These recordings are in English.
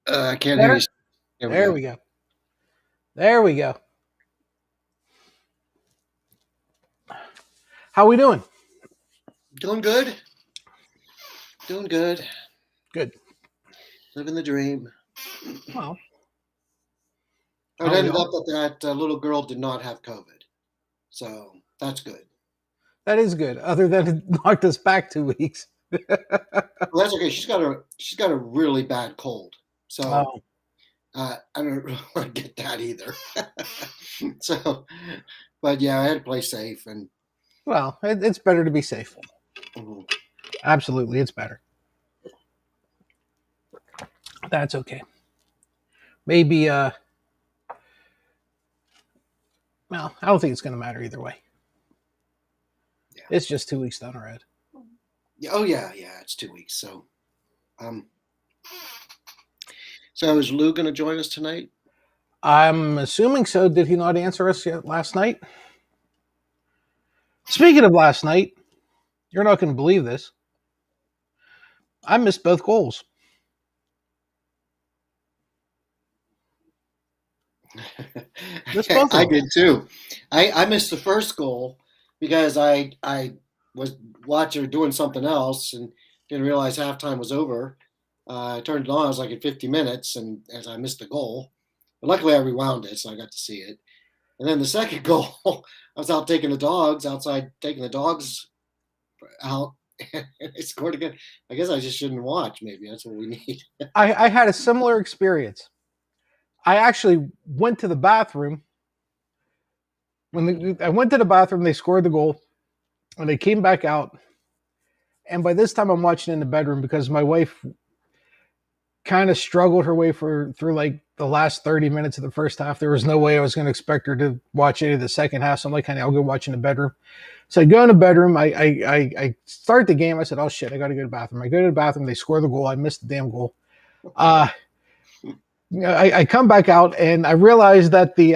I can't hear you. Better? There we There go. we go. There we go. How we doing? Doing good. Doing good. Good. Living the dream. Well, It aren't we ended all? up that that little girl did not have COVID, so that's good. That is good. Other than it knocked us back 2 weeks. Well, that's okay. She's got a really bad cold, so Oh, I don't really want to get that either. So, but yeah, I had to play safe and well, it's better to be safe. mhm. Absolutely, it's better. That's okay. Maybe. Well, I don't think it's going to matter either way. Yeah. It's just 2 weeks down the road. Oh yeah. It's 2 weeks. Um, so is Lou going to join us tonight? I'm assuming so. Did he not answer us yet last night? Speaking of last night, you're not going to believe this. I missed both goals. Missed both of I them. did too. I missed the first goal because I was watching or doing something else and didn't realize halftime was over. I turned it on. I was like at 50 minutes, and as I missed the goal, but luckily I rewound it, so I got to see it. And then the second goal, I was out taking the dogs outside, taking the dogs out, and they scored again. I guess I just shouldn't watch. Maybe that's what we need. I had a similar experience. I actually went to the bathroom. I went to the bathroom, they scored the goal, and they came back out. And by this time, I'm watching in the bedroom because my wife kind of struggled her way through like the last 30 minutes of the first half. There was no way I was going to expect her to watch any of the second half. So I'm like, honey, I'll go watch in the bedroom. So I go in the bedroom. I start the game. I said, oh shit, I got to go to the bathroom. I go to the bathroom. They score the goal. I missed the damn goal. Uh, I come back out and I realize that the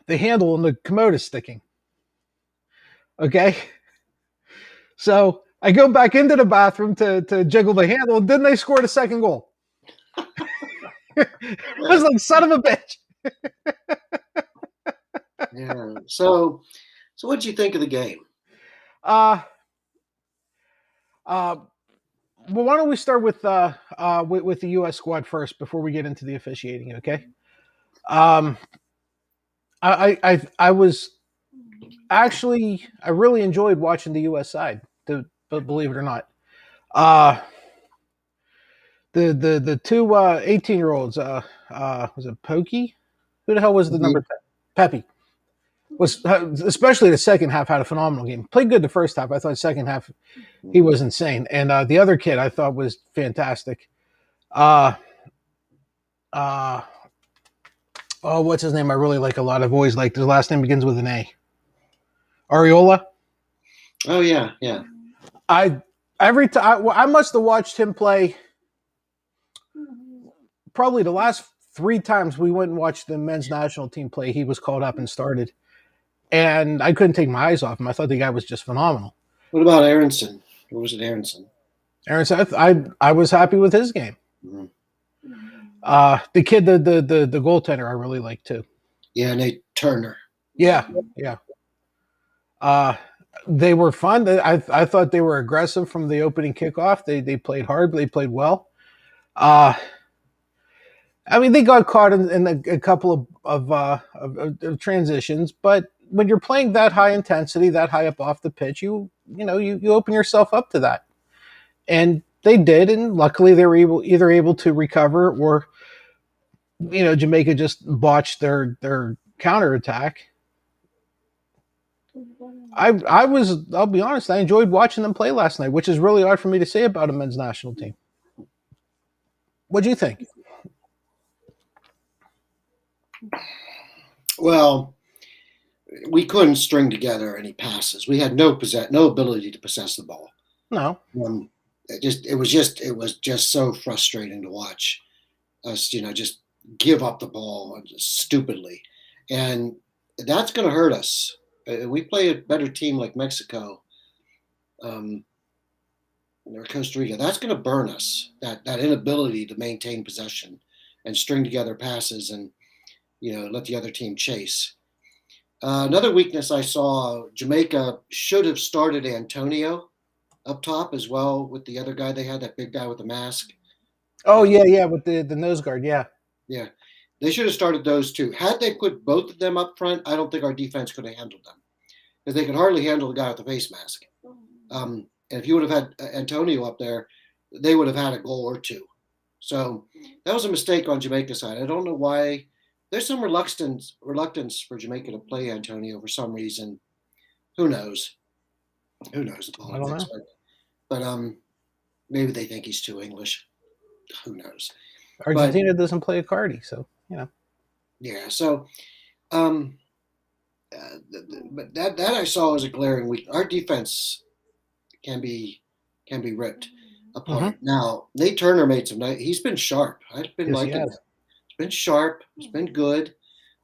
handle on the commode is sticking. Okay. So I go back into the bathroom to jiggle the handle. And then they scored a second goal. I was like, son of a bitch. Yeah. So what did you think of the game? Uh, uh, well, why don't we start with the U.S. squad first before we get into the officiating? Okay. Um, I was actually I really enjoyed watching the U.S. side. Believe it or not, uh, the two 18-year-olds. Was it Pokey? Who the hell was the number 10? Pepe was especially the second half had a phenomenal game. Played good the first half. I thought second half he was insane, and the other kid I thought was fantastic. Uh, uh, oh, what's his name? I really like a lot. I've always liked his last name begins with an A. Ariola. Oh yeah. I every time I must have watched him play probably the last 3 times we went and watched the men's national team play. He was called up and started, and I couldn't take my eyes off him. I thought the guy was just phenomenal. What about Aronson? Or was it Aronson? Aaron Seth, I was happy with his game. Mhm. The kid, the goaltender, I really like too. Yeah, Nate Turner. Yeah, yeah. Uh, they were fun. I thought they were aggressive from the opening kickoff. They played hard. They played well. Uh, I mean, they got caught in a couple of transitions, but when you're playing that high intensity, that high up off the pitch, you open yourself up to that, and they did, and luckily they were able to recover, or Jamaica just botched their counterattack. I'll be honest, I enjoyed watching them play last night, which is really hard for me to say about a men's national team. What do you think? Well, we couldn't string together any passes. We had no ability to possess the ball. No. Um, it was just so frustrating to watch us, just give up the ball stupidly, and that's going to hurt us. We play a better team like Mexico. Um, or Costa Rica. That's going to burn us. That inability to maintain possession and string together passes and let the other team chase. Another weakness I saw: Jamaica should have started Antonio up top as well with the other guy they had, that big guy with the mask. Oh Uh, yeah, yeah, with the nose guard. Yeah. yeah, they should have started those two. Had they put both of them up front, I don't think our defense could have handled them because they could hardly handle the guy with the face mask. And if you would have had Antonio up there, they would have had a goal or two. So that was a mistake on Jamaica's side. I don't know why. There's some reluctance for Jamaica to play Antonio for some reason. Who knows? Who knows the I don't politics? know. But maybe they think he's too English. Who knows? But Argentina doesn't play a Cardi, so yeah, so um, but that I saw as a glaring weak. Our defense can be ripped hmm apart. Now Nate Turner made some nice. He's been sharp. I've been Yes, he liking him. has. He's been sharp. He's been good.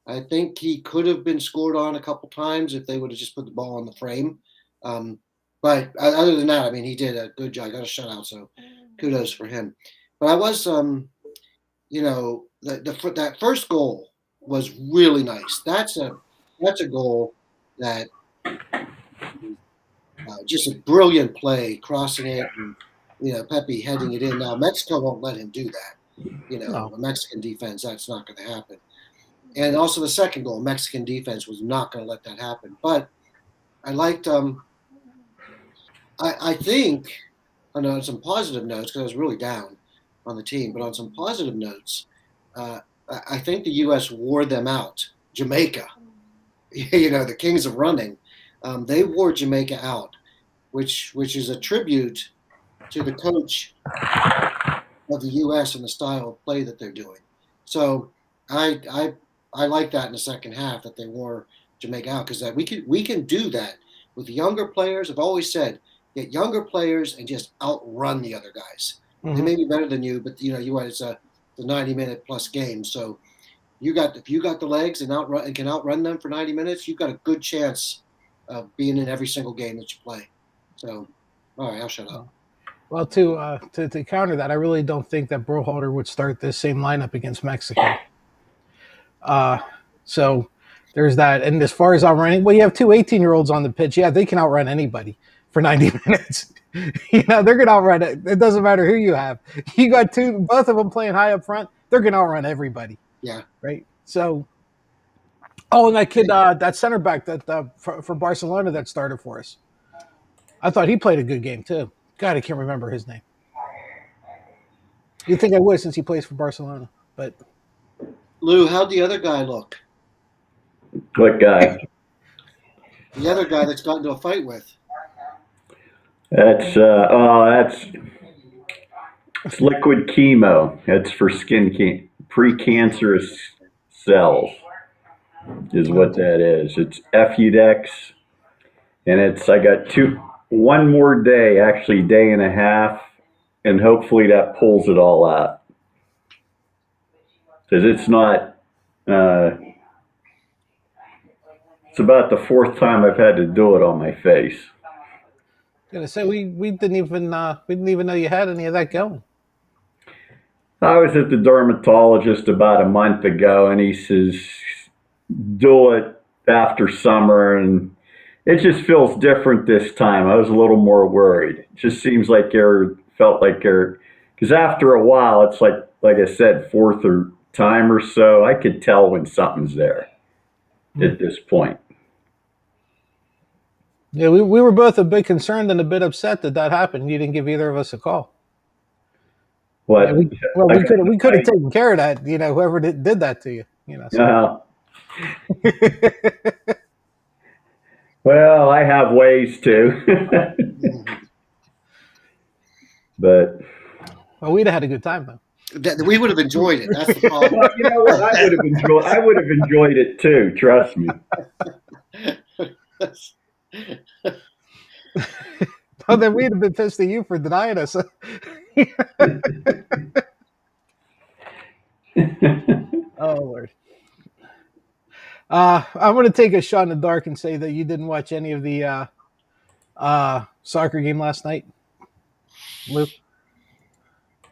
I think he could have been scored on a couple times if they would have just put the ball on the frame. Um, but other than that, I mean, he did a good job. Got a shutout, so kudos for him. But I was, that first goal was really nice. That's a goal that just a brilliant play, crossing it, and Pepe heading it in. Now Mexico won't let him do that. No. A Mexican defense, that's not going to happen. And also the second goal, Mexican defense was not going to let that happen. But I liked. I think on some positive notes, because I was really down on the team, but on some positive notes, uh, I think the U.S. wore them out. Jamaica, the kings of running, they wore Jamaica out, which is a tribute to the coach of the U.S. and the style of play that they're doing. So I I I like that in the second half that they wore Jamaica out, because that we can do that with younger players. I've always said, get younger players and just outrun the other guys. They hmm may be better than you, but it's a 90-minute plus game. So if you got the legs and can outrun them for 90 minutes, you've got a good chance of being in every single game that you play. So all right, I'll shut up. Well, to counter that, I really don't think that Brohalter would start this same lineup against Mexico. Uh, so there's that. And as far as outrunning, well, you have two 18-year-olds on the pitch. Yeah, they can outrun anybody for 90 minutes. They're going to outrun it. It doesn't matter who you have. You got both of them playing high up front. They're going to outrun everybody, Yeah. right? So, and that kid, that center back that for Barcelona that started for us, I thought he played a good game too. God, I can't remember his name. You'd think I would since he plays for Barcelona, but Lou, how'd the other guy look? What guy? The other guy that's got into a fight with. That's it's liquid chemo. It's for precancerous cells is what that is. It's Fudex, and I got one more day, actually day and a half, and hopefully that pulls it all out because it's not. It's about the fourth time I've had to do it on my face. gonna say we didn't even know you had any of that going. I was at the dermatologist about a month ago, and he says, do it after summer. And it just feels different this time. I was a little more worried. It just seems like felt like because after a while, it's like I said, fourth or time or so, I could tell when something's there Hmm. at this point. Yeah, we were both a bit concerned and a bit upset that happened. You didn't give either of us a call. Yeah, What? I we could have got, taken care of that. Whoever did that to you. So. well, I have ways to, Mhm. but Well, we'd have had a good time though. We would have enjoyed it. That's the problem. well, you know what? I would have enjoyed it too. Trust me. Oh, then we'd have been pissed at you for denying us. Oh Lord. I'm going to take a shot in the dark and say that you didn't watch any of the soccer game last night. Lou?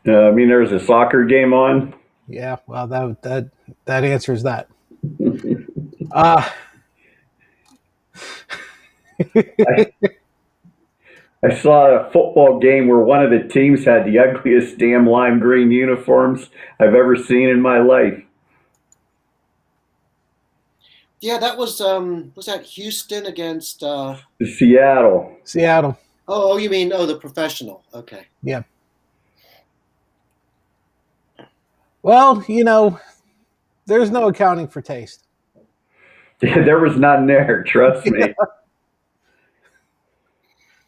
I mean, there's a soccer game on. Yeah, well, that answers that. Uh I, I saw a football game where one of the teams had the ugliest damn lime green uniforms I've ever seen in my life. Yeah, that was that Houston against Seattle. Seattle. oh, you mean the professional. Okay. Yeah. Well, there's no accounting for taste. There was none there, trust me.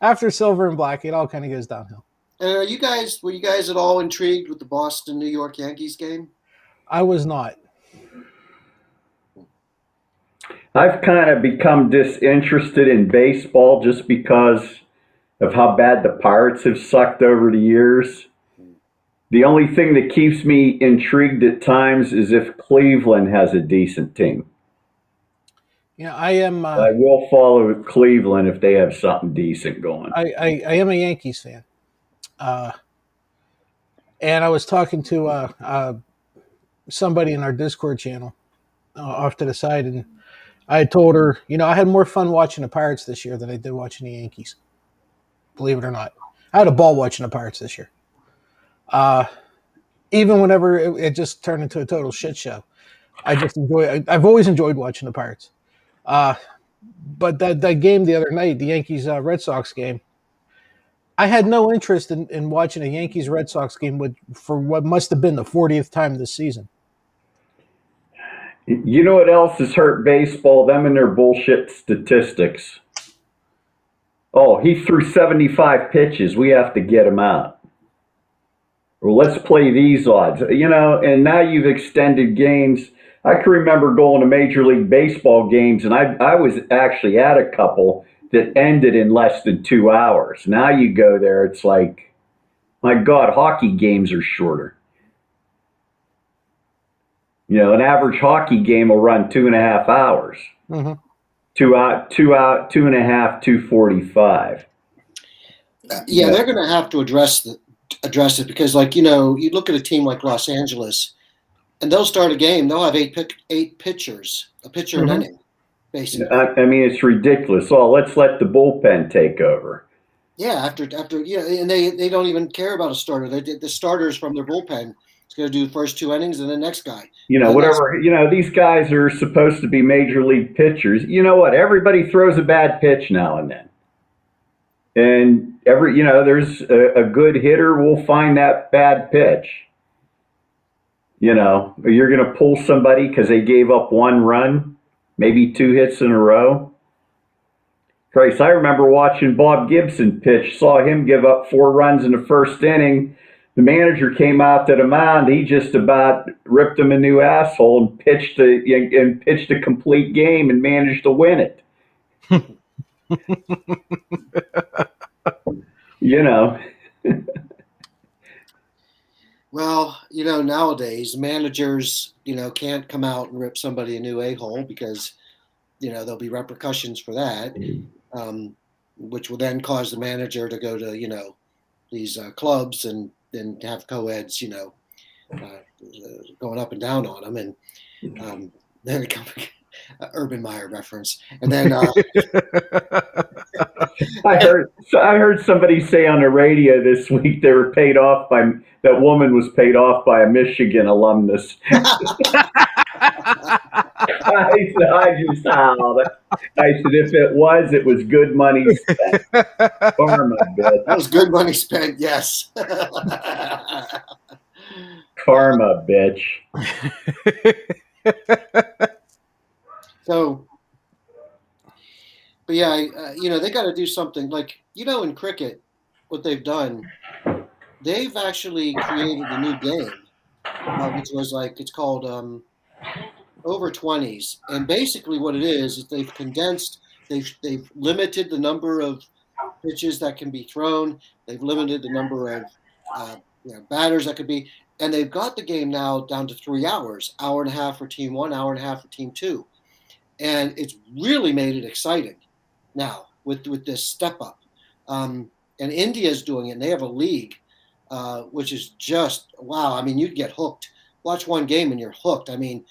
After silver and black, it all kind of goes downhill. And were you guys at all intrigued with the Boston New York Yankees game? I was not. I've kind of become disinterested in baseball just because of how bad the Pirates have sucked over the years. The only thing that keeps me intrigued at times is if Cleveland has a decent team. I am. I will follow Cleveland if they have something decent going. I am a Yankees fan. And I was talking to somebody in our Discord channel off to the side, and I told her, I had more fun watching the Pirates this year than I did watching the Yankees. Believe it or not, I had a ball watching the Pirates this year. Even whenever it just turned into a total shit show, I just enjoy. I've always enjoyed watching the Pirates. But that game the other night, the Yankees Red Sox game, I had no interest in watching a Yankees Red Sox game for what must have been the 40th time this season. You know what else has hurt baseball? Them and their bullshit statistics. Oh, he threw 75 pitches. We have to get him out. Well, let's play these odds. And now you've extended games. I can remember going to Major League Baseball games, and I was actually at a couple that ended in less than 2 hours. Now you go there, it's like, my God, hockey games are shorter. An average hockey game will run 2.5 hours. Mm-hmm. 2.5, 2:45. Yeah, they're going to have to address it because, you look at a team like Los Angeles, and they'll start a game. They'll have eight pitchers, a pitcher an inning, basically. I mean, it's ridiculous. Oh, let's let the bullpen take over. Yeah, after and they don't even care about a starter. They did the starters from their bullpen. It's going to do the first 2 innings, and the next guy. Whatever. These guys are supposed to be major league pitchers. You know what? Everybody throws a bad pitch now and then. And there's a good hitter will find that bad pitch. You're going to pull somebody because they gave up 1 run, maybe 2 hits in a row. Christ, I remember watching Bob Gibson pitch, saw him give up 4 runs in the first inning. The manager came out to the mound. He just about ripped him a new asshole and pitched a complete game and managed to win it. Well, nowadays managers, can't come out and rip somebody a new a-hole because, there'll be repercussions for that, which will then cause the manager to go to, these clubs and then have co-eds, going up and down on them. And then it comes Urban Meyer reference. And then I heard somebody say on the radio this week that woman was paid off by a Michigan alumnus. I just howled. I said, if it was good money spent. Karma, bitch. That was good money spent, yes. Karma, bitch. So, but yeah, they got to do something in cricket, what they've done, they've actually created a new game, which was it's called over 20s. And basically what it is they've condensed, they've limited the number of pitches that can be thrown. They've limited the number of batters that could be, and they've got the game now down to 3 hours, hour and a half for team 1, hour and a half for team 2. And it's really made it exciting now with this step up. And and India's doing it, and they have a league, which is just wow. I mean, you'd get hooked. Watch one game and you're hooked. I mean,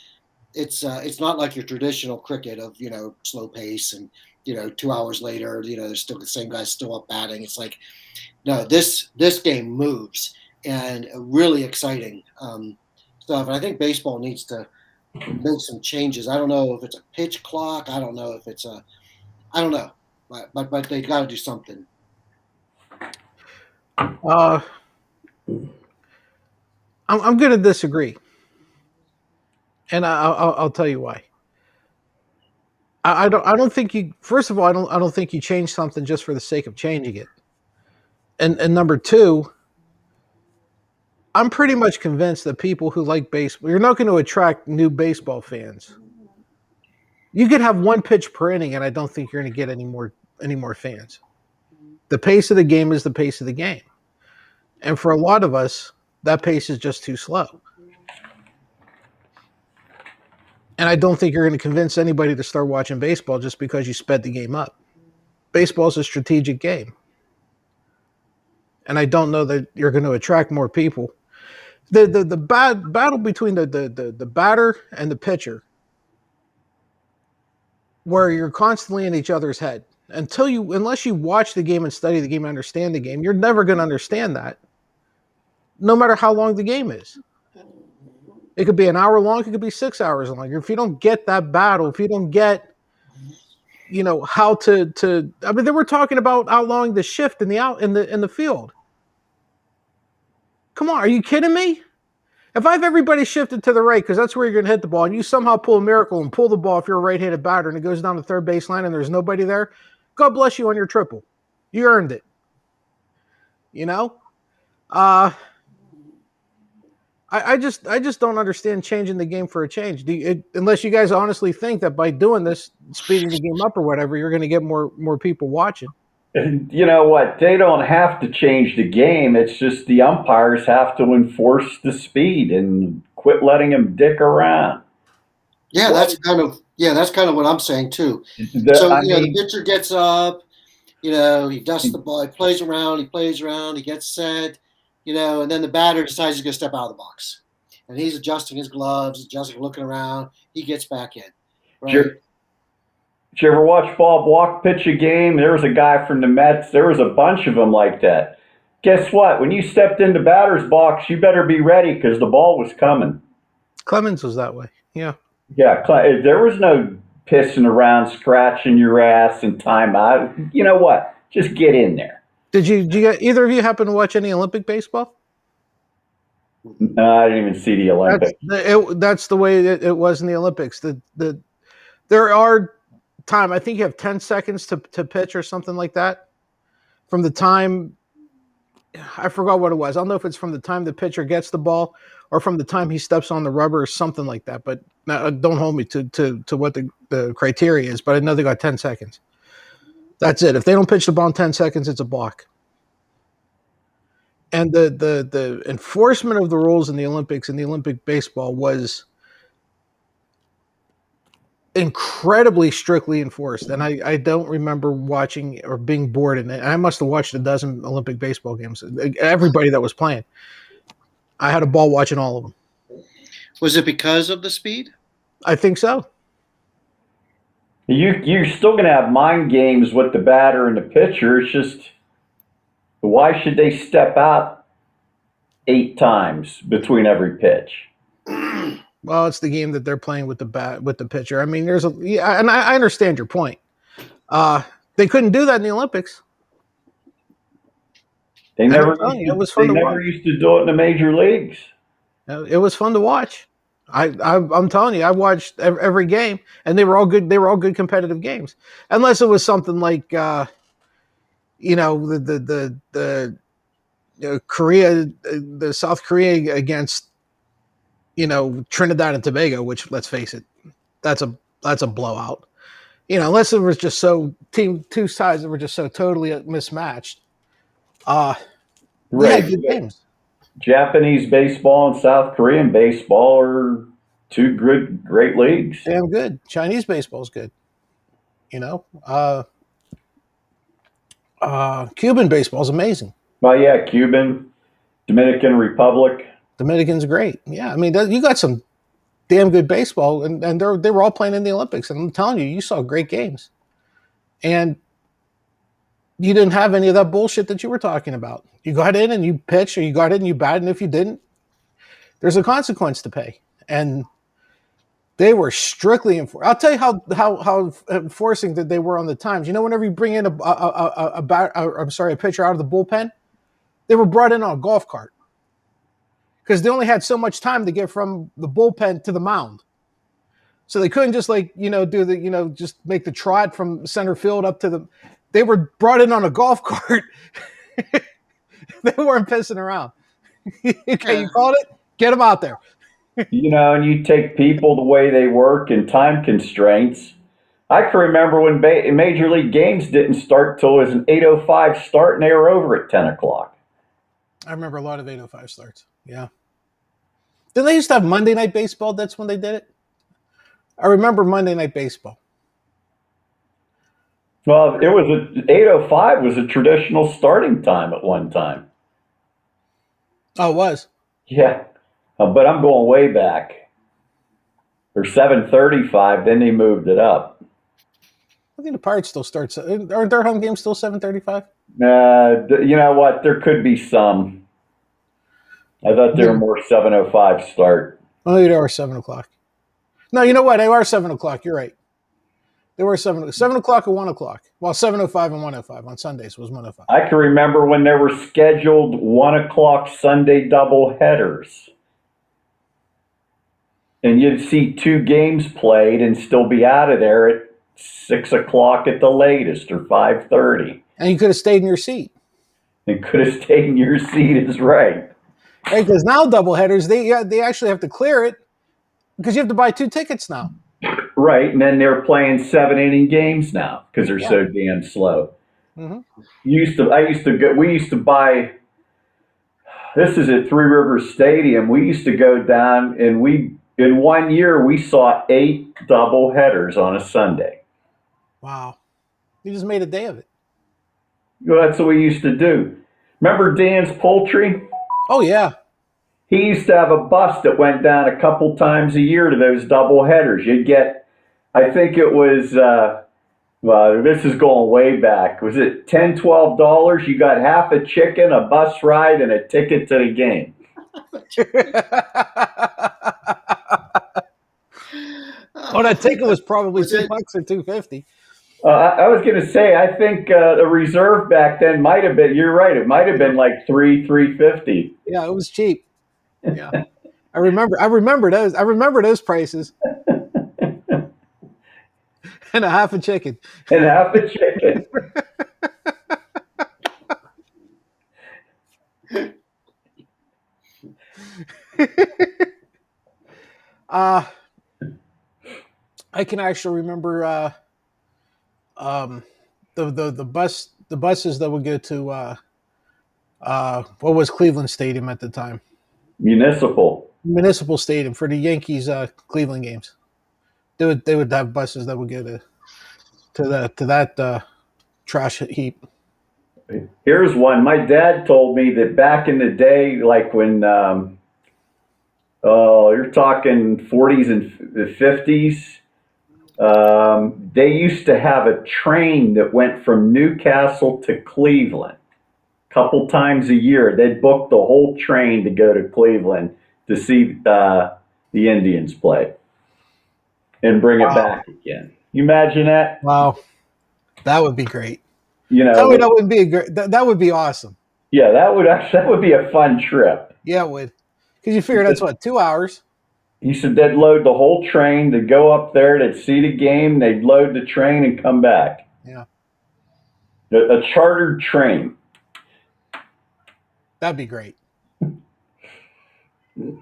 it's not like your traditional cricket of slow pace and 2 hours later there's still the same guy still up batting. It's like no, this game moves and really exciting stuff. And I think baseball needs to make some changes. I don't know if it's a pitch clock. I don't know if it's a I don't know, but they got to do something. Uh, I'm going to disagree, and I'll tell you why. I don't think you. First of all, I don't think you change something just for the sake of changing it. And number two, I'm pretty much convinced that people who like baseball, you're not going to attract new baseball fans. You could have one pitch per inning, and I don't think you're going to get any more fans. The pace of the game is the pace of the game, and for a lot of us, that pace is just too slow. And I don't think you're going to convince anybody to start watching baseball just because you sped the game up. Baseball is a strategic game, and I don't know that you're going to attract more people. The battle between the batter and the pitcher, where you're constantly in each other's head. Unless you watch the game and study the game and understand the game, you're never going to understand that, no matter how long the game is. It could be an hour long, it could be 6 hours long. If you don't get that battle, if you don't get, how to I mean, they were talking about outlawing the shift in the field. Come on, are you kidding me? If I have everybody shifted to the right, because that's where you're going to hit the ball, and you somehow pull a miracle and pull the ball if you're a right-handed batter and it goes down the third baseline and there's nobody there, God bless you on your triple. You earned it. I just don't understand changing the game for a change. Unless you guys honestly think that by doing this, speeding the game up or whatever, you're going to get more people watching. And you know what? They don't have to change the game. It's just the umpires have to enforce the speed and quit letting them dick around. Yeah, Well, that's kind of what I'm saying too. the, So I the mean, pitcher gets up, he dusts the ball, he plays around, he gets set, and then the batter decides he's going to step out of the box, and he's adjusting his gloves, looking around. He gets back in, right? did you ever watch Bob Walk pitch a game? There was a guy from the Mets. There was a bunch of them like that. Guess what? When you stepped into batter's box, you better be ready because the ball was coming. Clemens was that way. Yeah. Yeah, there was no pissing around, scratching your ass, and timeout. You know what? Just get in there. Did either of you happen to watch any Olympic baseball? No, I didn't even see the Olympics. That's the way it was in the Olympics. There are time. I think you have 10 seconds to pitch or something like that. From the time, I forgot what it was. I don't know if it's from the time the pitcher gets the ball or from the time he steps on the rubber or something like that. But don't hold me to what the criteria is. But I know they got 10 seconds. That's it. If they don't pitch the ball in 10 seconds, it's a block. And the enforcement of the rules in the Olympics and the Olympic baseball was incredibly strictly enforced. And I don't remember watching or being bored in it. I must have watched a dozen Olympic baseball games. Everybody that was playing. I had a ball watching all of them. Was it because of the speed? I think so. You're still going to have mind games with the batter and the pitcher. It's just, why should they step out 8 times between every pitch? Well, it's the game that they're playing with the pitcher. I mean, and I understand your point. They couldn't do that in the Olympics. They never used to do it in the major leagues. It was fun to watch. I'm telling you, I watched every game, and they were all good. They were all good competitive games, unless it was something like, the Korea, the South Korea against, Trinidad and Tobago, which, let's face it, that's a blowout. Unless it was just two sides that were just so totally mismatched. Right. Good games. Japanese baseball and South Korean baseball are two great leagues. Damn good. Chinese baseball is good. Cuban baseball is amazing. Well, yeah, Cuban, Dominican Republic. Dominican's great. Yeah, I mean, you got some damn good baseball, and they were all playing in the Olympics. And I'm telling you, you saw great games, and you didn't have any of that bullshit that you were talking about. You got in and you pitched, or you got in and you batted, and if you didn't, there's a consequence to pay. And they were strictly enforced. I'll tell you how enforcing that they were on the times. You know, whenever you bring in a pitcher out of the bullpen, they were brought in on a golf cart because they only had so much time to get from the bullpen to the mound. So they couldn't just do just make the trot from center field up to the. They were brought in on a golf cart. They weren't pissing around. Okay, you called it. Get them out there. And you take people the way they work and time constraints. I can remember when Major League games didn't start till it was an 8:05 start and they were over at 10 o'clock. I remember a lot of 8:05 starts. Yeah. Didn't they used to have Monday Night Baseball? That's when they did it? I remember Monday Night Baseball. Well, 8:05 was a traditional starting time at one time. Oh, it was? Yeah. But I'm going way back. Or 7:35, then they moved it up. I think the Pirates still start. Aren't their home games still 7:35? You know what? There could be some. I thought they were more 7:05 start. Oh, they are 7 o'clock. No, you know what? They are 7 o'clock. You're right. They were 7 o'clock or 1 o'clock. Well, 7:05 and 1:05 on Sundays was 1:05. I can remember when there were scheduled 1 o'clock Sunday double headers. And you'd see two games played and still be out of there at 6 o'clock at the latest or 5:30. And you could have stayed in your seat. And could have stayed in your seat is right. Right, because now doubleheaders, they actually have to clear it because you have to buy 2 tickets now. Right, and then they're playing 7-inning games now because they're so damn slow. Mm-hmm. We used to buy. This is at Three Rivers Stadium. We used to go down and in 1 year we saw 8 double headers on a Sunday. Wow, you just made a day of it. Well, that's what we used to do. Remember Dan's Poultry? Oh yeah. He used to have a bus that went down a couple times a year to those double headers. You'd get, I think it was, well, this is going way back. Was it $10, $12? You got half a chicken, a bus ride, and a ticket to the game. Oh, that ticket was probably $2 or $2.50. I was going to say, I think the reserve back then might have been. You're right. It might have been like $3.50. Yeah, it was cheap. Yeah, I remember those. I remember those prices. And a half a chicken. And half a chicken. I can actually remember the buses that would go to what was Cleveland Stadium at the time? Municipal Stadium for the Yankees Cleveland games. They would have buses that would go to that trash heap. Here's one. My dad told me that back in the day, like when you're talking 40s and 50s. They used to have a train that went from Newcastle to Cleveland a couple times a year. They'd book the whole train to go to Cleveland to see the Indians play and bring it back again. You imagine that? Wow, that would be great. You know, that would be awesome. Yeah, that would be a fun trip. Yeah, it would, because you figure that's what, 2 hours. He said they'd load the whole train, they'd go up there, they'd see the game, they'd load the train and come back. Yeah. A chartered train. That'd be great.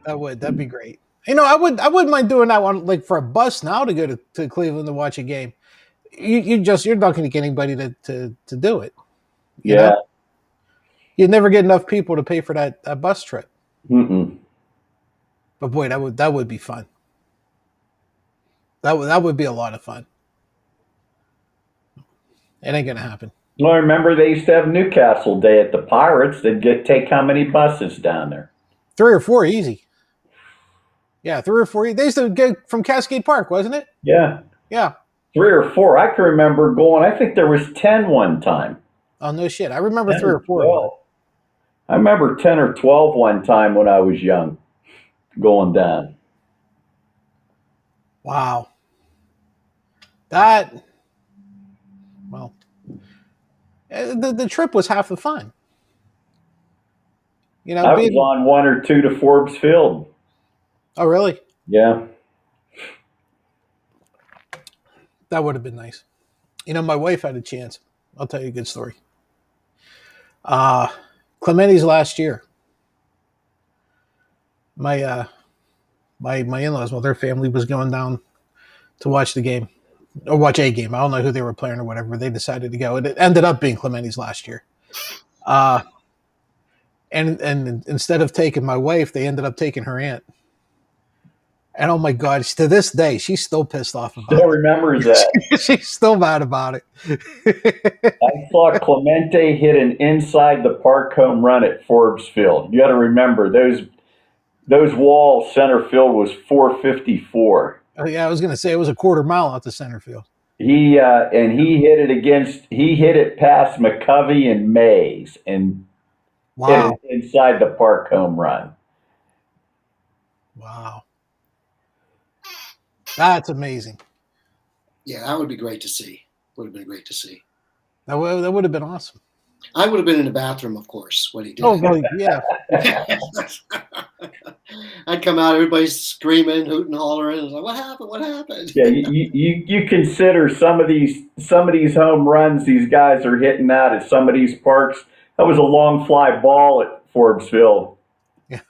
That'd be great. You know, I wouldn't mind doing that one, like for a bus now to go to Cleveland to watch a game. You're not going to get anybody to do it. You know? You'd never get enough people to pay for that bus trip. Mm-mm. But boy, that would be fun. That would be a lot of fun. It ain't gonna happen. Well, I remember they used to have Newcastle Day at the Pirates. They'd take how many buses down there? 3 or 4 easy. Yeah, 3 or 4. They used to get from Cascade Park, wasn't it? Yeah, Yeah. 3 or 4. I can remember going. I think there was 10 one time. Oh no shit. I remember 10 3 or or 4 of them. 12. I remember 10 or 12 one time when I was young, going down. Wow. That well, the trip was half the fun. You know, I was being on 1 or 2 to Forbes Field. oh really? Yeah. That would have been nice. You know, my wife had a chance. I'll tell you a good story. Uh Clementi's last year. My my in-laws, well, their family was going down to watch the game. Or watch a game. I don't know who they were playing or whatever. They decided to go. It ended up being Clementi's last year. Uh and instead of taking my wife, they ended up taking her aunt. And oh my God, to this day, she's still pissed off Still about remembers that. it. She's still mad about it. I saw Clemente hit an inside the park home run at Forbes Field. You got to remember those walls. Center field was 454. Oh, yeah, I was going to say it was a quarter mile out to center field. He hit it past McCovey and Mays and hit Wow. it inside the park home run. Wow. That's amazing. Yeah, that would be great to see. Would have been great to see. That would have been awesome. I would have been in the bathroom, of course, when he did. Oh, well, yeah. I'd come out, everybody's screaming, hooting, hollering. I was like, "What happened? What happened?" Yeah, you consider some of these home runs these guys are hitting out at some of these parks. That was a long fly ball at Forbes Field. Yeah.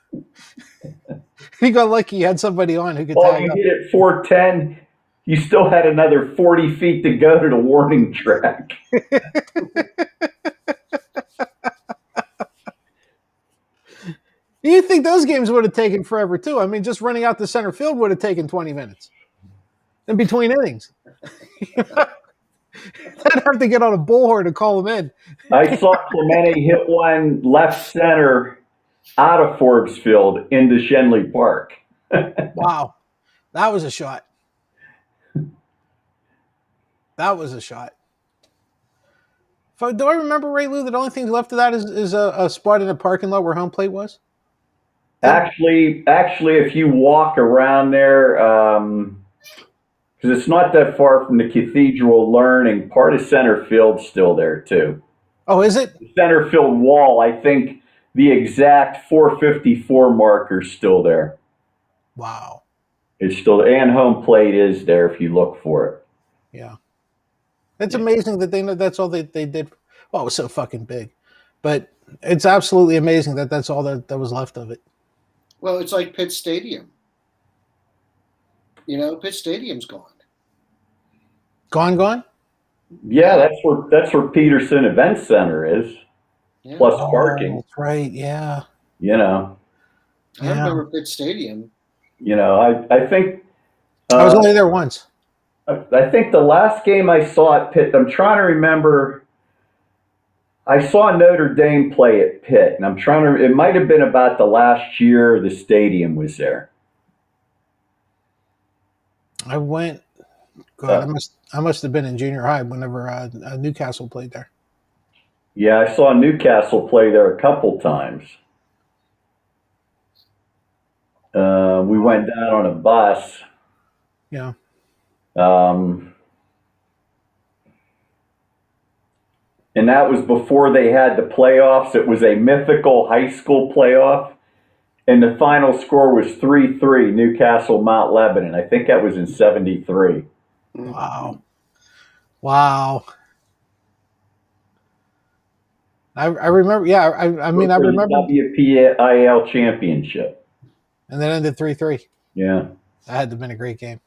He got lucky. He had somebody on who could Well, tag you up. hit it 410. You still had another 40 feet to go to the warning track. You think those games would have taken forever too? I mean, just running out to center field would have taken 20 minutes in between innings. I'd have to get on a bullhorn to call them in. I saw Clemente hit one left center out of Forbes Field into Shenley Park. Wow, that was a shot. That was a shot. Do I remember right, Lou? The only thing left of that is a spot in a parking lot where home plate was. Actually, if you walk around there, because it's not that far from the Cathedral Learning, part of center field's still there too. Oh, is it? The center field wall, I think the exact 454 marker's still there. Wow. It's still, and home plate is there if you look for it. Yeah. It's amazing that they know that's all they did. Well, it was so fucking big. But it's absolutely amazing that that's all that was left of it. Well, it's like Pitt Stadium. You know, Pitt Stadium's gone. Gone? Yeah, that's where Peterson Event Center is. Yeah. Plus parking. That's right, yeah. You know. I remember Pitt Stadium. You know, I think I was only there once. I think the last game I saw at Pitt, I'm trying to remember. I saw Notre Dame play at Pitt, and I'm trying to. It might have been about the last year the stadium was there. I went. God, I must have been in junior high whenever Newcastle played there. Yeah, I saw Newcastle play there a couple times. We went down on a bus. Yeah. And that was before they had the playoffs. It was a mythical high school playoff. And the final score was 3-3, Newcastle, Mount Lebanon. I think that was in 73. Wow. Wow. I remember, yeah, I mean, I remember. The WPIL championship. And then ended 3-3. Yeah. That had to have been a great game.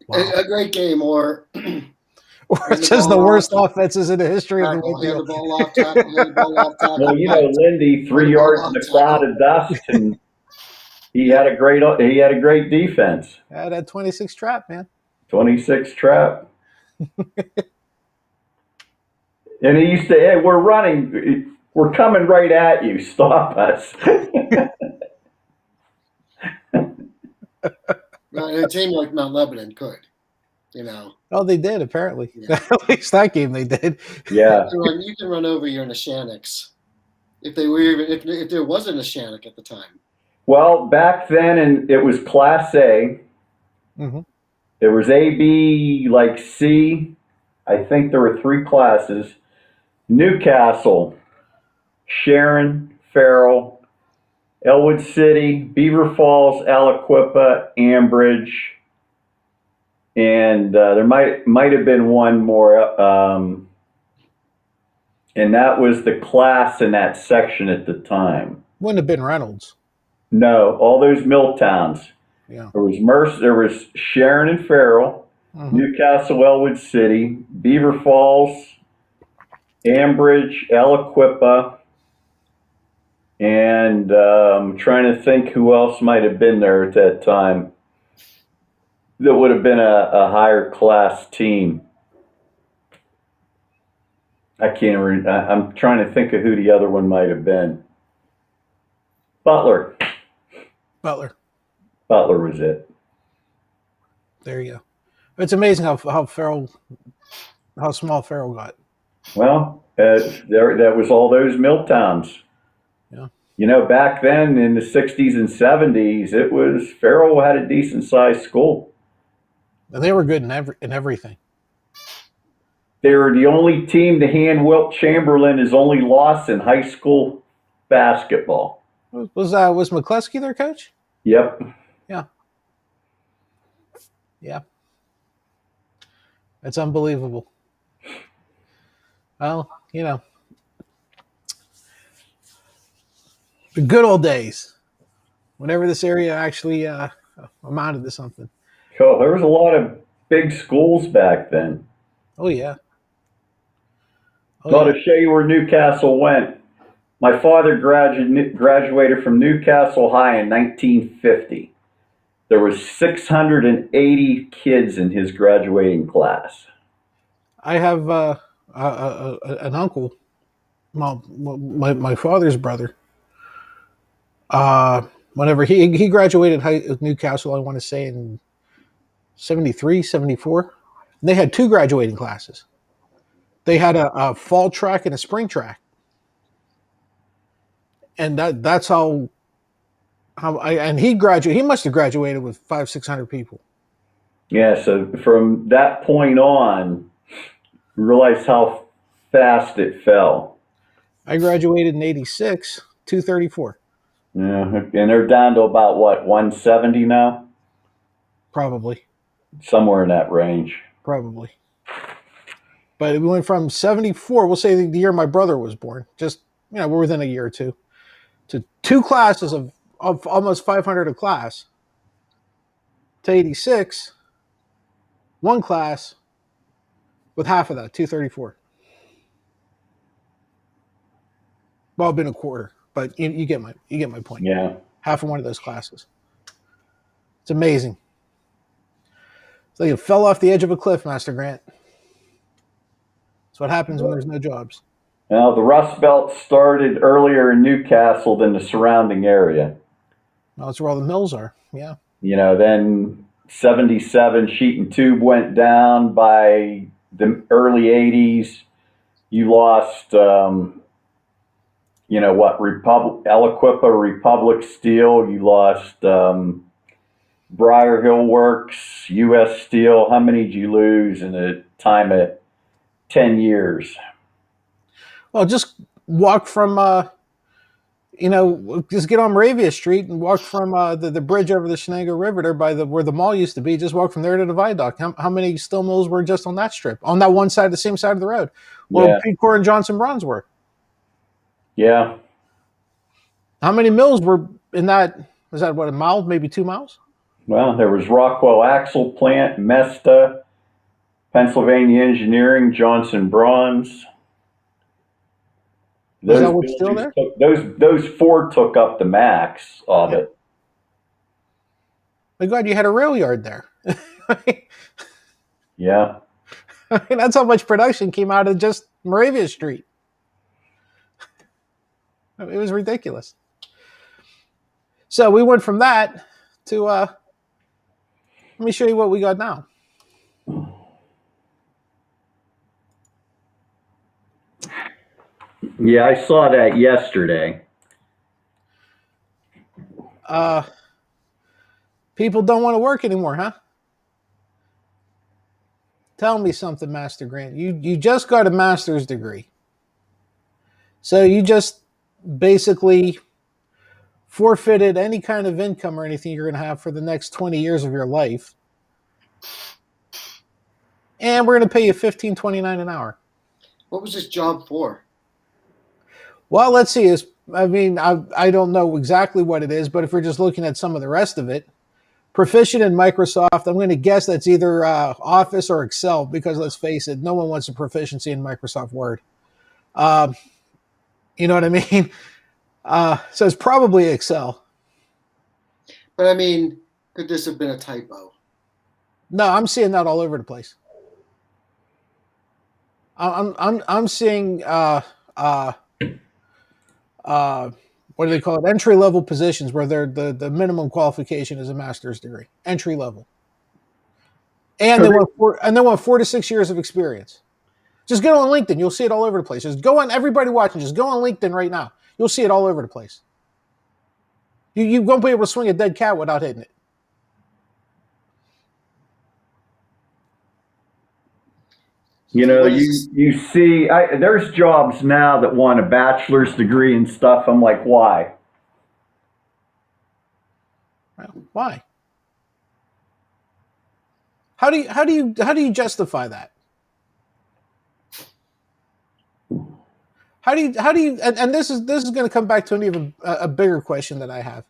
Wow. A great game, or it's just the worst offenses in the history of the tackle, league. hand the ball off, tackle, hand the ball off, tackle. Well, you know, Lindy, 3 yards in a cloud of dust, and he had a great defense. Yeah, that 26 trap, man. 26 trap. And he used to, hey, we're running. We're coming right at you. Stop us. Right, a team like Mount Lebanon could, you know. Oh, they did apparently. Yeah. At least that game they did. Yeah. You can run over your Neshaniks if they were even if there was a Neshanik at the time. Well, back then, and it was Class A. Hmm. There was A, B, like C. I think there were three classes. Newcastle, Sharon, Farrell, Elwood City, Beaver Falls, Aliquippa, Ambridge, and there might have been one more, and that was the class in that section at the time. Wouldn't have been Reynolds. No, all those mill towns. Yeah. There was there was Sharon and Farrell, Newcastle, Elwood City, Beaver Falls, Ambridge, Aliquippa, and I'm trying to think who else might have been there at that time. That would have been a higher class team. I can't remember. I'm trying to think of who the other one might have been. Butler. Butler. Butler was it. There you go. It's amazing how small Farrell got. Well, that was all those mill towns. Yeah. You know, back then in the 60s and 70s, it was Farrell had a decent sized school. And they were good in everything. They were the only team to hand Wilt Chamberlain his only loss in high school basketball. Was McCluskey their coach? Yep. Yeah. Yeah. That's unbelievable. Well, you know, the good old days. Whenever this area actually amounted to something. Cool. There was a lot of big schools back then. Oh yeah. Well, to show you where Newcastle went, my father graduated from Newcastle High in 1950. There was 680 kids in his graduating class. I have an uncle, well, my father's brother. Whenever he graduated Newcastle, I want to say in 73, 74. And they had two graduating classes. They had a fall track and a spring track. And that's how he must have graduated with 500-600 people. Yeah, so from that point on, realize how fast it fell. I graduated in 86, 234. Yeah, and they're down to about what, 170 now? Probably. Somewhere in that range. Probably. But we went from 74, we'll say the year my brother was born, just, we're within a year or two, to two classes of almost 500 a class, to 86, one class with half of that, 234. Well, it'd been a quarter, but you get my point. Yeah. Half of one of those classes. It's amazing. It's like it fell off the edge of a cliff, Master Grant. That's what happens when there's no jobs. Well, the Rust Belt started earlier in Newcastle than the surrounding area. Well, that's where all the mills are. Yeah. Then 77 sheet and tube went down. By the early 80s. You lost, Aliquippa, Republic Steel. You lost Briar Hill Works, U.S. Steel. How many did you lose in a time of 10 years? Well, just walk from, just get on Moravia Street and walk from the bridge over the Shenango River there by where the mall used to be. Just walk from there to the viaduct. How many steel mills were just on that strip, on that one side, the same side of the road, where Pecor and Johnson Bronze were? Yeah. How many mills were in that? Was that a mile, maybe 2 miles? Well, there was Rockwell Axle Plant, Mesta, Pennsylvania Engineering, Johnson Bronze. Is that what's still there? Those four took up the max of it. My God, you had a rail yard there. Yeah. That's how much production came out of just Moravia Street. It was ridiculous. So we went from that to let me show you what we got now. Yeah, I saw that yesterday. Uh, People don't want to work anymore, huh? Tell me something, Master Grant. You just got a master's degree. So you just basically forfeited any kind of income or anything you're going to have for the next 20 years of your life. And we're going to pay you $15.29 an hour. What was this job for? Well, let's see. I don't know exactly what it is, but if we're just looking at some of the rest of it, proficient in Microsoft, I'm going to guess that's either Office or Excel, because let's face it, no one wants a proficiency in Microsoft Word. You know what I mean? So it's probably Excel. But I mean, could this have been a typo? No, I'm seeing that all over the place. I'm seeing what do they call it? Entry level positions where the minimum qualification is a master's degree. Entry level. And they want 4 to 6 years of experience. Just go on LinkedIn. You'll see it all over the place. Just go on, everybody watching, just go on LinkedIn right now. You'll see it all over the place. You won't be able to swing a dead cat without hitting it. You know, you see, there's jobs now that want a bachelor's degree and stuff. I'm like, why? Why? How do you justify that? How do you and this is going to come back to an even a bigger question that I have.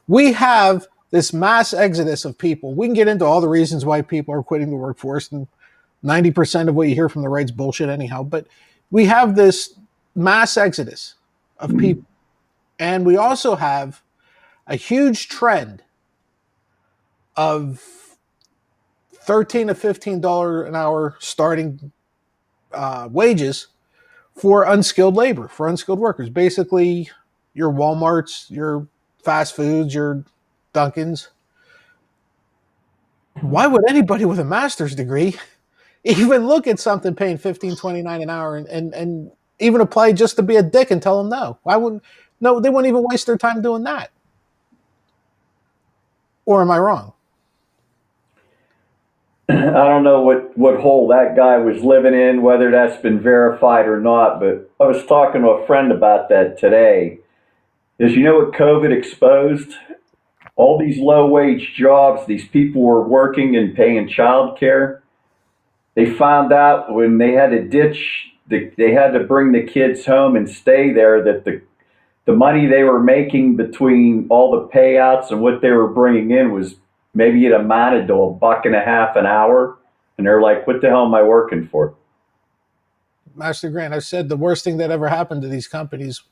We have this mass exodus of people. We can get into all the reasons why people are quitting the workforce, and 90% of what you hear from the right's bullshit anyhow, but we have this mass exodus of people. And we also have a huge trend of $13 to $15 an hour starting wages for unskilled labor, for unskilled workers. Basically, your Walmarts, your fast foods, your Dunkins. Why would anybody with a master's degree even look at something paying $15.29 an hour and even apply just to be a dick and tell them no? Why wouldn't? No, they wouldn't even waste their time doing that. Or am I wrong? I don't know what hole that guy was living in, whether that's been verified or not, but I was talking to a friend about that today. Is, you know what COVID exposed? All these low wage jobs, these people were working and paying child care. They found out when they had to they had to bring the kids home and stay there, that the money they were making between all the payouts and what they were bringing in was maybe it amounted to $1.50 an hour. And they're like, what the hell am I working for? Master Grant, I've said the worst thing that ever happened to these companies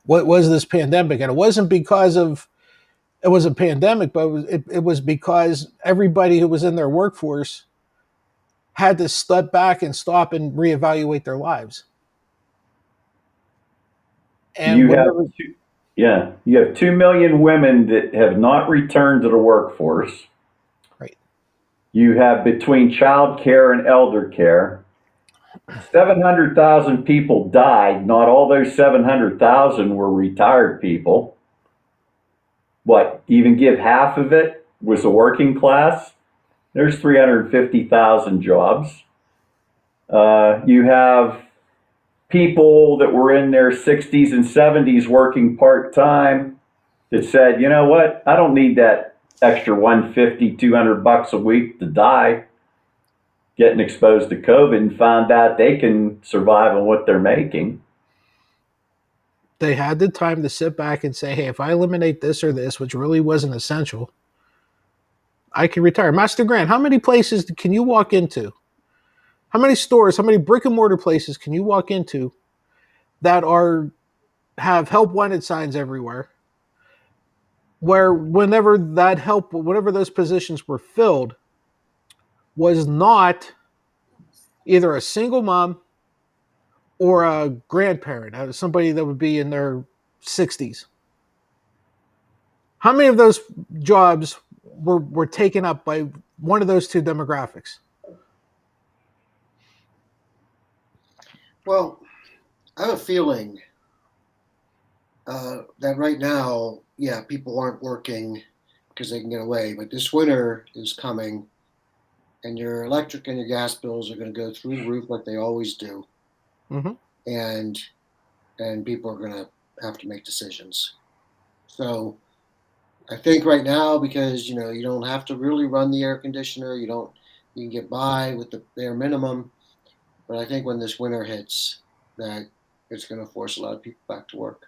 what was this pandemic. And it wasn't because of it was a pandemic, but it was because everybody who was in their workforce had to step back and stop and reevaluate their lives. And You have you have 2 million women that have not returned to the workforce. right. You have, between child care and elder care, 700,000 people died. Not all those 700,000 were retired people. What, even give half of it was the working class? There's 350,000 jobs. You have people that were in their 60s and 70s working part-time that said, you know what, I don't need that extra 150, $200 a week to die, getting exposed to COVID, and found out they can survive on what they're making. They had the time to sit back and say, hey, if I eliminate this or this, which really wasn't essential, I can retire. Master Grant, how many places can you walk into? How many stores, how many brick and mortar places can you walk into that have help wanted signs everywhere, where whenever those positions were filled, was not either a single mom or a grandparent, somebody that would be in their 60s. How many of those jobs were taken up by one of those two demographics? Well, I have a feeling that right now, yeah, people aren't working because they can get away. But this winter is coming, and your electric and your gas bills are going to go through the roof like they always do, Mm-hmm. and people are going to have to make decisions. So I think right now, because you don't have to really run the air conditioner, you can get by with the bare minimum. But I think when this winter hits, that it's going to force a lot of people back to work.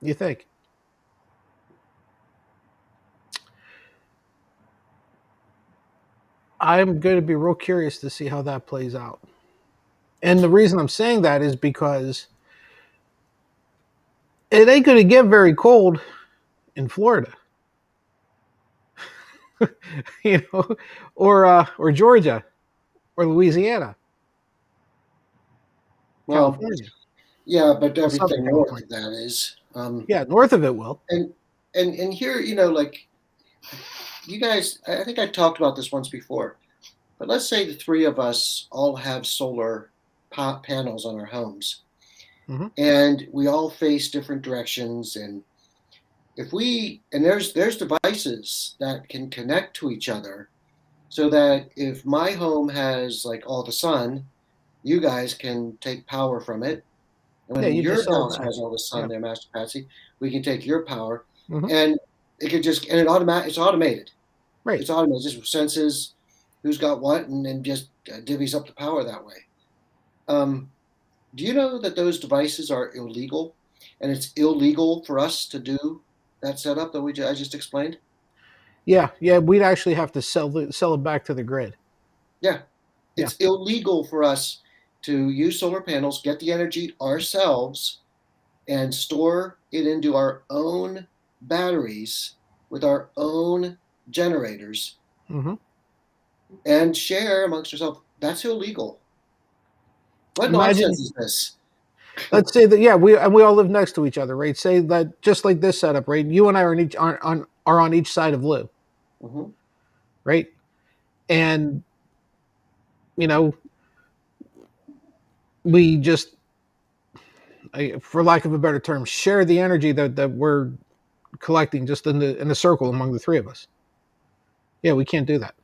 You think? I'm going to be real curious to see how that plays out. And the reason I'm saying that is because it ain't going to get very cold in Florida, or Georgia, or Louisiana, Well, California, yeah, but or Southern everything north California. of that is, Yeah, north of it will. and here, like you guys, I think I talked about this once before. But let's say the three of us all have solar panels on our homes, Mm-hmm. and we all face different directions. And if we and there's devices that can connect to each other, so that if my home has like all the sun, you guys can take power from it. And Yeah, when you your just sell it house back. has all the Yeah. sun, their master capacity, we can take your power, Mm-hmm. and it could just and it's automated. Right. It's automated. It just senses who's got what, and then just divvies up the power that way. Um, do you know that those devices are illegal, and it's illegal for us to do that setup that I just explained? Yeah, yeah. We'd actually have to sell it back to the grid. Yeah, Yeah. it's illegal for us to use solar panels, get the energy ourselves, and store it into our own batteries with our own generators Mm-hmm. and share amongst ourselves. That's illegal. What nonsense Imagine, is this? let's say that, yeah, we all live next to each other, right? Say that just like this setup, right? You and I are on each side of Lou, Mm-hmm. right? And you know, we just, for lack of a better term, share the energy that we're collecting just in the circle among the three of us. Yeah, we can't do that.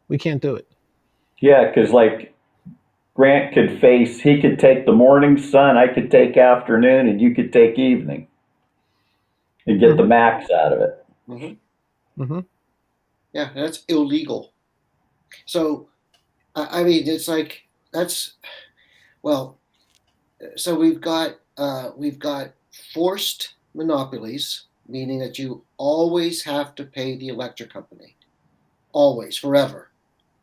We can't do it. Yeah, because like Grant could face, he could take the morning sun, I could take afternoon, and you could take evening and get the Mm-hmm. max out of it. Mm-hmm. Mm-hmm. Yeah, that's illegal. So, I mean, it's like that's well. So we've got forced monopolies, meaning that you always have to pay the electric company, always, forever.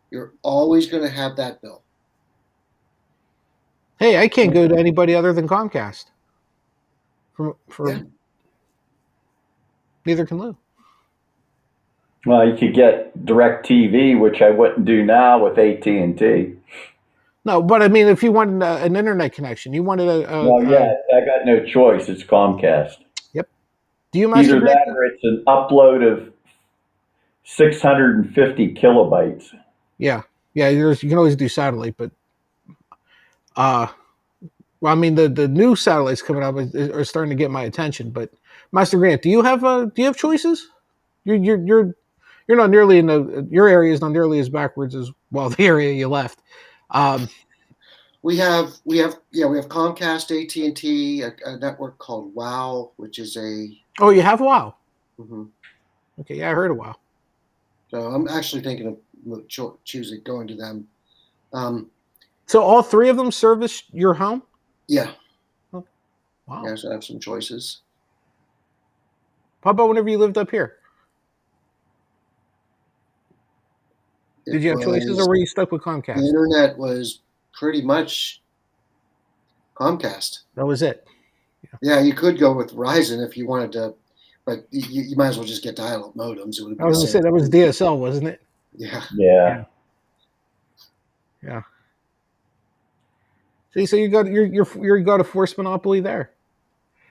You're always going to have that bill. Hey, I can't go to anybody other than Comcast. For Yeah. neither can Lou. Well, you could get direct TV, which I wouldn't do now with AT&T. No, but I mean, if you wanted an internet connection, you wanted Well, yeah, I got no choice. It's Comcast. yep. Do you, Master Either Grant? that or it's an upload of 650 kilobytes. Yeah, yeah. You can always do satellite, but uh, well, I mean, the new satellites coming up are starting to get my attention. But Master Grant, do you have choices? You're not nearly in your area is not nearly as backwards as well the area you left. Um, we have Comcast, AT&T, a network called Wow, which is a. oh, you have WoW. Mhm. Okay, yeah, I heard of WoW. So I'm actually thinking of choosing going to them. Um, So all three of them service your home. yeah, Oh, wow. yeah. So I have some choices. How about whenever you lived up here? Did It you have choices, or was were you stuck with the Comcast? internet was pretty much Comcast. That was it. Yeah, you could go with Verizon if you wanted to, but you might as well just get dial-up modems. It would I be the was going to same say that was thing. DSL, wasn't it? Yeah. Yeah. Yeah. Yeah. See, so you got a forced monopoly there.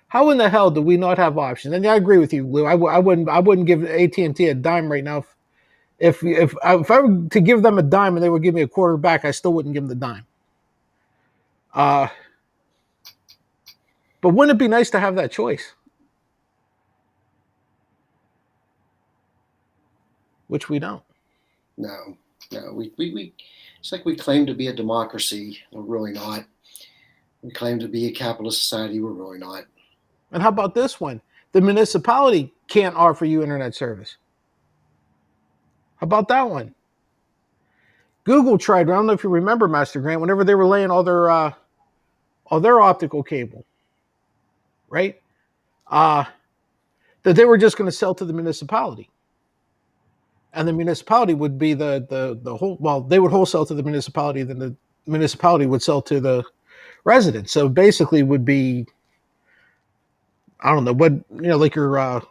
How in the hell do we not have options? And I agree with you, Lou. I wouldn't give AT&T a dime right now. If I were to give them a dime and they would give me a quarter back, I still wouldn't give them the dime. Uh, but wouldn't it be nice to have that choice? Which we don't. No, no. We it's like we claim to be a democracy. We're really not. We claim to be a capitalist society. We're really not. And how about this one? The municipality can't offer you internet service. How about that one? Google tried. I don't know if you remember, Master Grant. Whenever they were laying all their optical cable, right? That they were just going to sell to the municipality, and the municipality would be the whole. Well, they would wholesale to the municipality, then the municipality would sell to the residents. So basically, would be, I don't know what, like your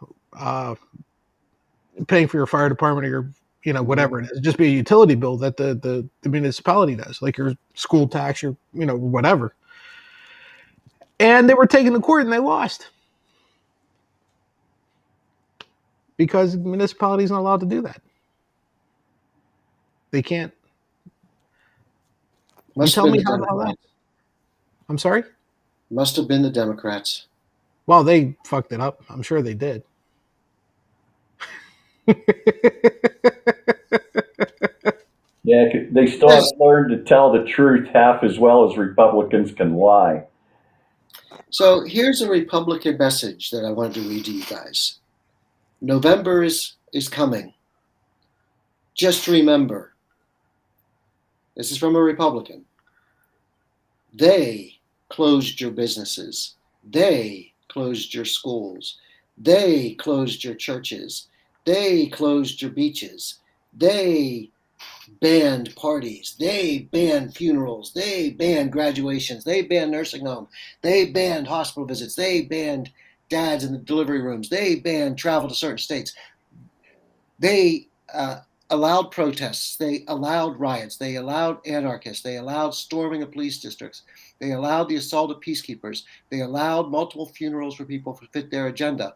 paying for your fire department or your, whatever it is. It'd just be a utility bill that the municipality does, like your school tax, your whatever. And they were taken to court and they lost because the municipality is not allowed to do that. They can't. Must You have tell been me the how the hell that. Democrats. I'm sorry. Must have been the Democrats. Well, they fucked it up. I'm sure they did. Yeah, they still haven't learned to tell the truth half as well as Republicans can lie. So here's a Republican message that I wanted to read to you guys. November is coming. Just remember, this is from a Republican. They closed your businesses. They closed your schools. They closed your churches. They closed your beaches. They banned parties. They banned funerals. They banned graduations. They banned nursing homes. They banned hospital visits. They banned dads in the delivery rooms. They banned travel to certain states. They allowed protests. They allowed riots. They allowed anarchists. They allowed storming of police districts. They allowed the assault of peacekeepers. They allowed multiple funerals for people to fit their agenda.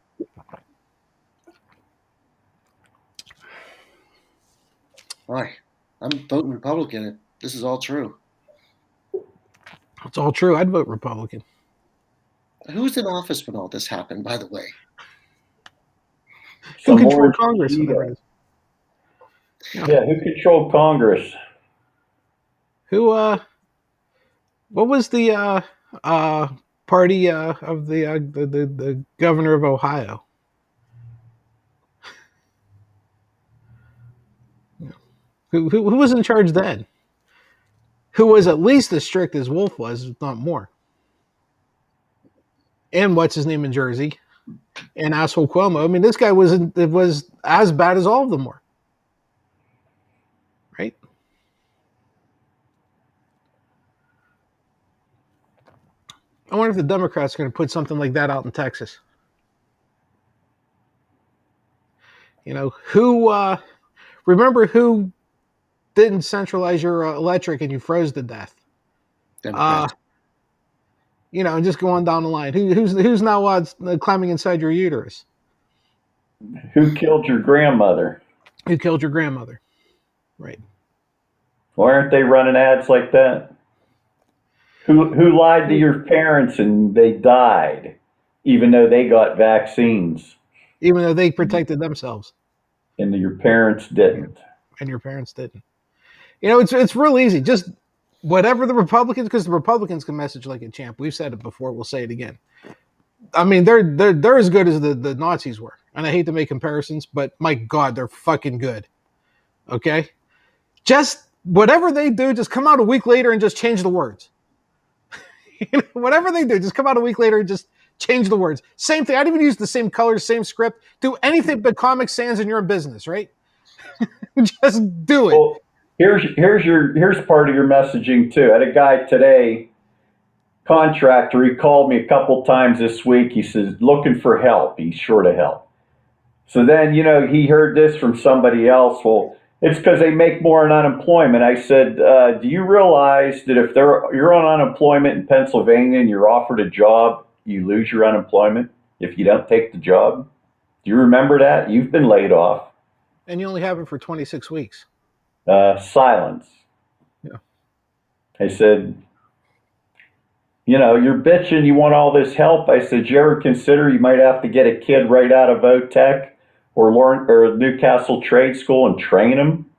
All right. I'm voting Republican. This is all true. It's all true. I'd vote Republican. Who's in office when all this happened, by the way? Who controlled Congress? Yeah, who controlled Congress? Who? What was the party of the governor of Ohio? Who was in charge then? Who was at least as strict as Wolf was, if not more? And what's his name in Jersey? And asshole Cuomo. I mean, this guy was as bad as all of them were, right? I wonder if the Democrats are going to put something like that out in Texas. Who? Remember who didn't centralize your electric and you froze to death? Democrats. And just go on down the line. Who's now climbing inside your uterus? Who killed your grandmother? Who killed your grandmother? Right. Why aren't they running ads like that? Who lied to your parents and they died, even though they got vaccines? Even though they protected themselves. And your parents didn't. And your parents didn't. It's real easy. Just whatever the Republicans, because the Republicans can message like a champ. We've said it before. We'll say it again. I mean, they're as good as the Nazis were. And I hate to make comparisons, but my God, they're fucking good. Okay? Just whatever they do, just come out a week later and just change the words. Whatever they do, just come out a week later and just change the words. Same thing. I'd even use the same colors, same script. Do anything but Comic Sans and you're in business, right? Just do it. Well, here's part of your messaging too. I had a guy today, contractor. He called me a couple times this week. He says looking for help. He's short of help. So then he heard this from somebody else. Well, It's because they make more in unemployment. I said, do you realize that if you're on unemployment in Pennsylvania and you're offered a job, you lose your unemployment if you don't take the job? Do you remember that? You've been laid off. And you only have it for 26 weeks. Silence. Yeah. I said, you're bitching, you want all this help. I said, you ever consider you might have to get a kid right out of OTech or Newcastle Trade School and train him?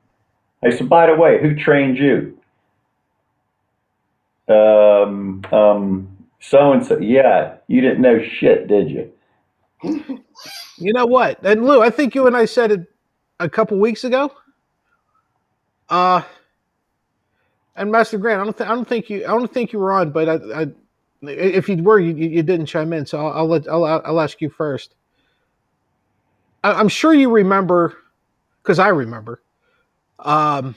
I said, by the way, who trained you? So and so. Yeah, you didn't know shit, did you? You know what? And Lou, I think you and I said it a couple weeks ago. And Master Grant, I don't think you were on, but if you were, you didn't chime in. So I'll ask you first. I'm sure you remember, because I remember. Um,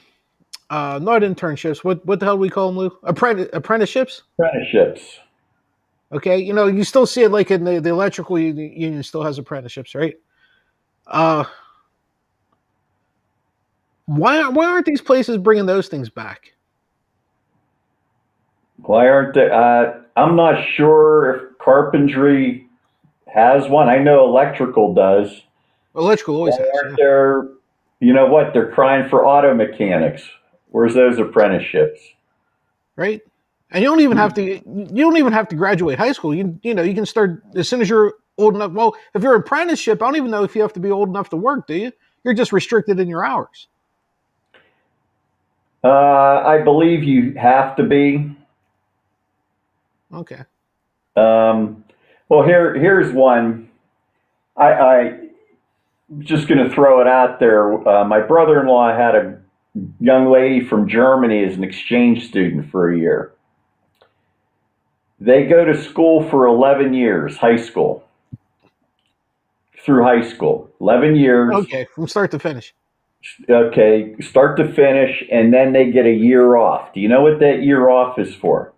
not internships. What the hell do we call them, Lou? Apprenticeships. Apprenticeships. Okay, you still see it like in the electrical union still has apprenticeships, right? Why aren't these places bringing those things back? Why aren't they? I'm not sure if carpentry has one. I know electrical does. Electrical always Why has, yeah. aren't there? You know what? They're crying for auto mechanics. Where's those apprenticeships? Right? And you don't even have to graduate high school. You can start as soon as you're old enough. Well, if you're an apprenticeship, I don't even know if you have to be old enough to work, do you? You're just restricted in your hours. I believe you have to be. Okay. Well, here's one. I just going to throw it out there. My brother-in-law had a young lady from Germany as an exchange student for a year. They go to school for 11 years, high school, through high school. 11 years. Okay, from start to finish. Okay, start to finish, and then they get a year off. Do you know what that year off is for?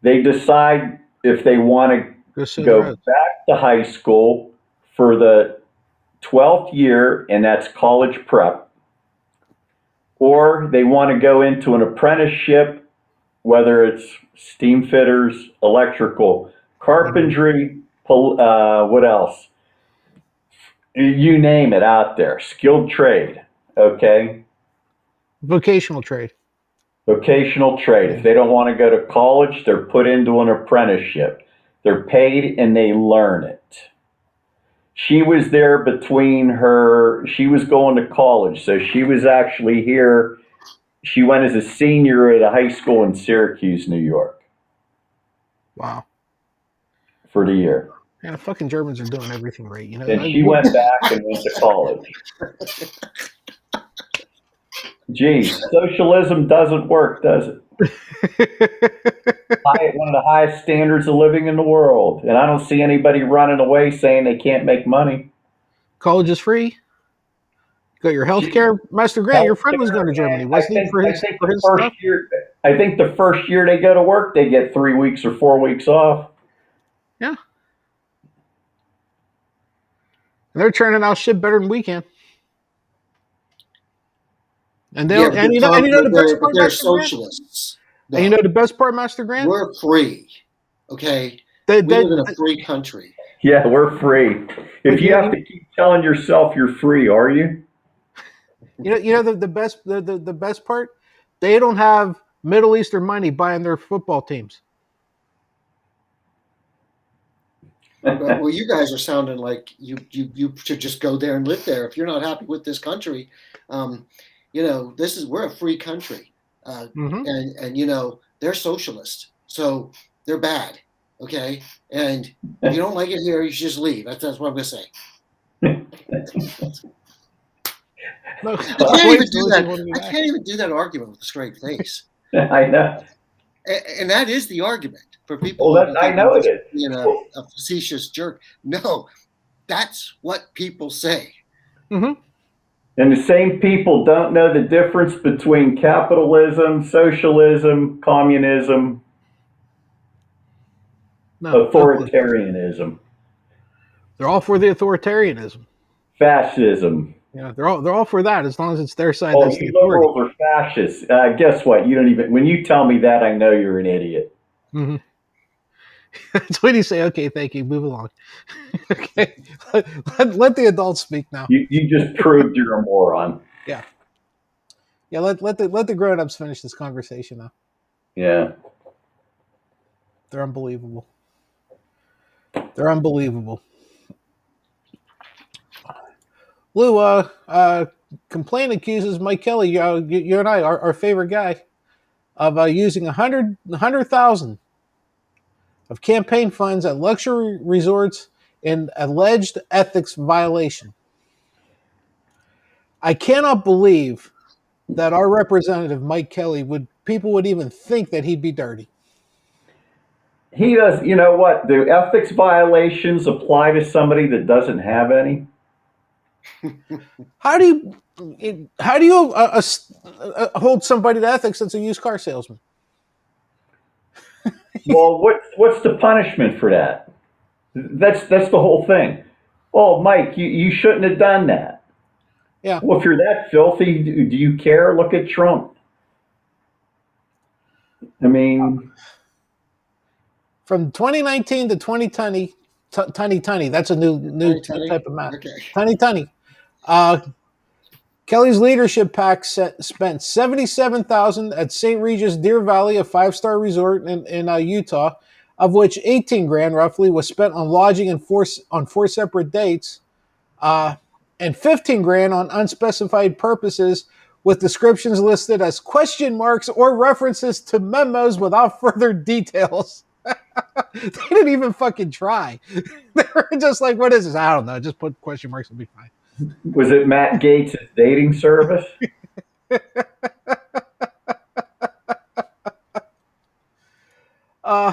They decide if they want to go back to high school for the 12th year, and that's college prep, or they want to go into an apprenticeship, whether it's steam fitters, electrical, carpentry, what else? You name it out there. Skilled trade, okay? Vocational trade. Vocational trade. If they don't want to go to college, they're put into an apprenticeship. They're paid and they learn it. She was there she was going to college, so she was actually here. She went as a senior at a high school in Syracuse, New York. Wow. For the year. Yeah, the fucking Germans are doing everything right, And she went back and went to college. Geez, socialism doesn't work, does it? One of the highest standards of living in the world. And I don't see anybody running away saying they can't make money. College is free. You got your health care. Master Grant, your friend was going to Germany, wasn't he, for his stuff? I think the first year they go to work, they get 3 weeks or 4 weeks off. Yeah. And they're turning out shit better than we can. And they're the best part, they're Master socialists. No. And you know the best part, Master Grant? We're free. Okay? We live in a free country. Yeah, we're free. If you have to keep telling yourself you're free, are you? You know the best part? They don't have Middle Eastern money buying their football teams. Well, you guys are sounding like you should just go there and live there if you're not happy with this country. We're a free country, and they're socialist, so they're bad. Okay, and if you don't like it here, you should just leave. That's what I'm gonna say. No, I can't even do that argument with a straight face. I know. And that is the argument for people. Well, I know it is. Being a facetious jerk. No, that's what people say. Mm-hmm. And the same people don't know the difference between capitalism, socialism, communism, authoritarianism. They're all for the authoritarianism. Fascism. They're all for that as long as it's their side Oh, that's the you authority. liberals are fascists. Guess what? You don't even, when you tell me that, I know you're an idiot. Mm-hmm. That's when you say, "Okay, thank you, move along." Okay, let the adults speak now. You just proved you're a moron. Yeah, yeah. Let the grown ups finish this conversation now. Yeah. They're unbelievable. They're unbelievable. Lou, complaint accuses Mike Kelly, you and I, our favorite guy, of using 100,000 of campaign funds at luxury resorts in alleged ethics violation. I cannot believe that our representative Mike Kelly people would even think that he'd be dirty. He does, you know what? Do ethics violations apply to somebody that doesn't have any? How do you hold somebody to ethics that's a used car salesman? Well, what's the punishment for that? That's the whole thing. Oh, Mike, you shouldn't have done that. Yeah, Well, if you're that filthy, do you care? Look at Trump. I mean, from 2019 to 2020, Tunny. That's a new Tiny, tiny. type of math. Okay. Tunny. Uh, Kelly's leadership pack spent 77,000 at St. Regis Deer Valley, a 5-star resort in Utah, of which 18 grand roughly was spent on lodging and on 4 separate dates, uh, and 15 grand on unspecified purposes, with descriptions listed as question marks or references to memos without further details. They didn't even fucking try. They were just like, "What is this? I don't know. Just put question marks. It'll be fine." was it Matt Gates' dating service? Uh,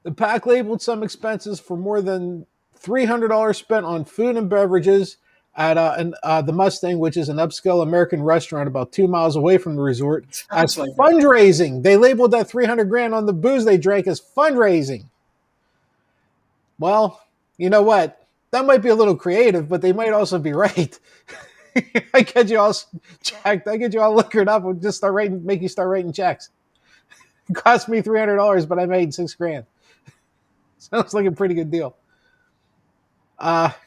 the pack labeled some expenses for more than $300 spent on food and beverages at the Mustang, which is an upscale American restaurant about 2 miles away from the resort, as Sounds like a fundraising. They labeled that 300 grand on the booze they drank as fundraising. Well, you know what? That might be a little creative, but they might also be right. I get you all checked. I get you all liquored up and just make you start writing checks. It cost me $300, but I made 6 grand. Sounds like a pretty good deal.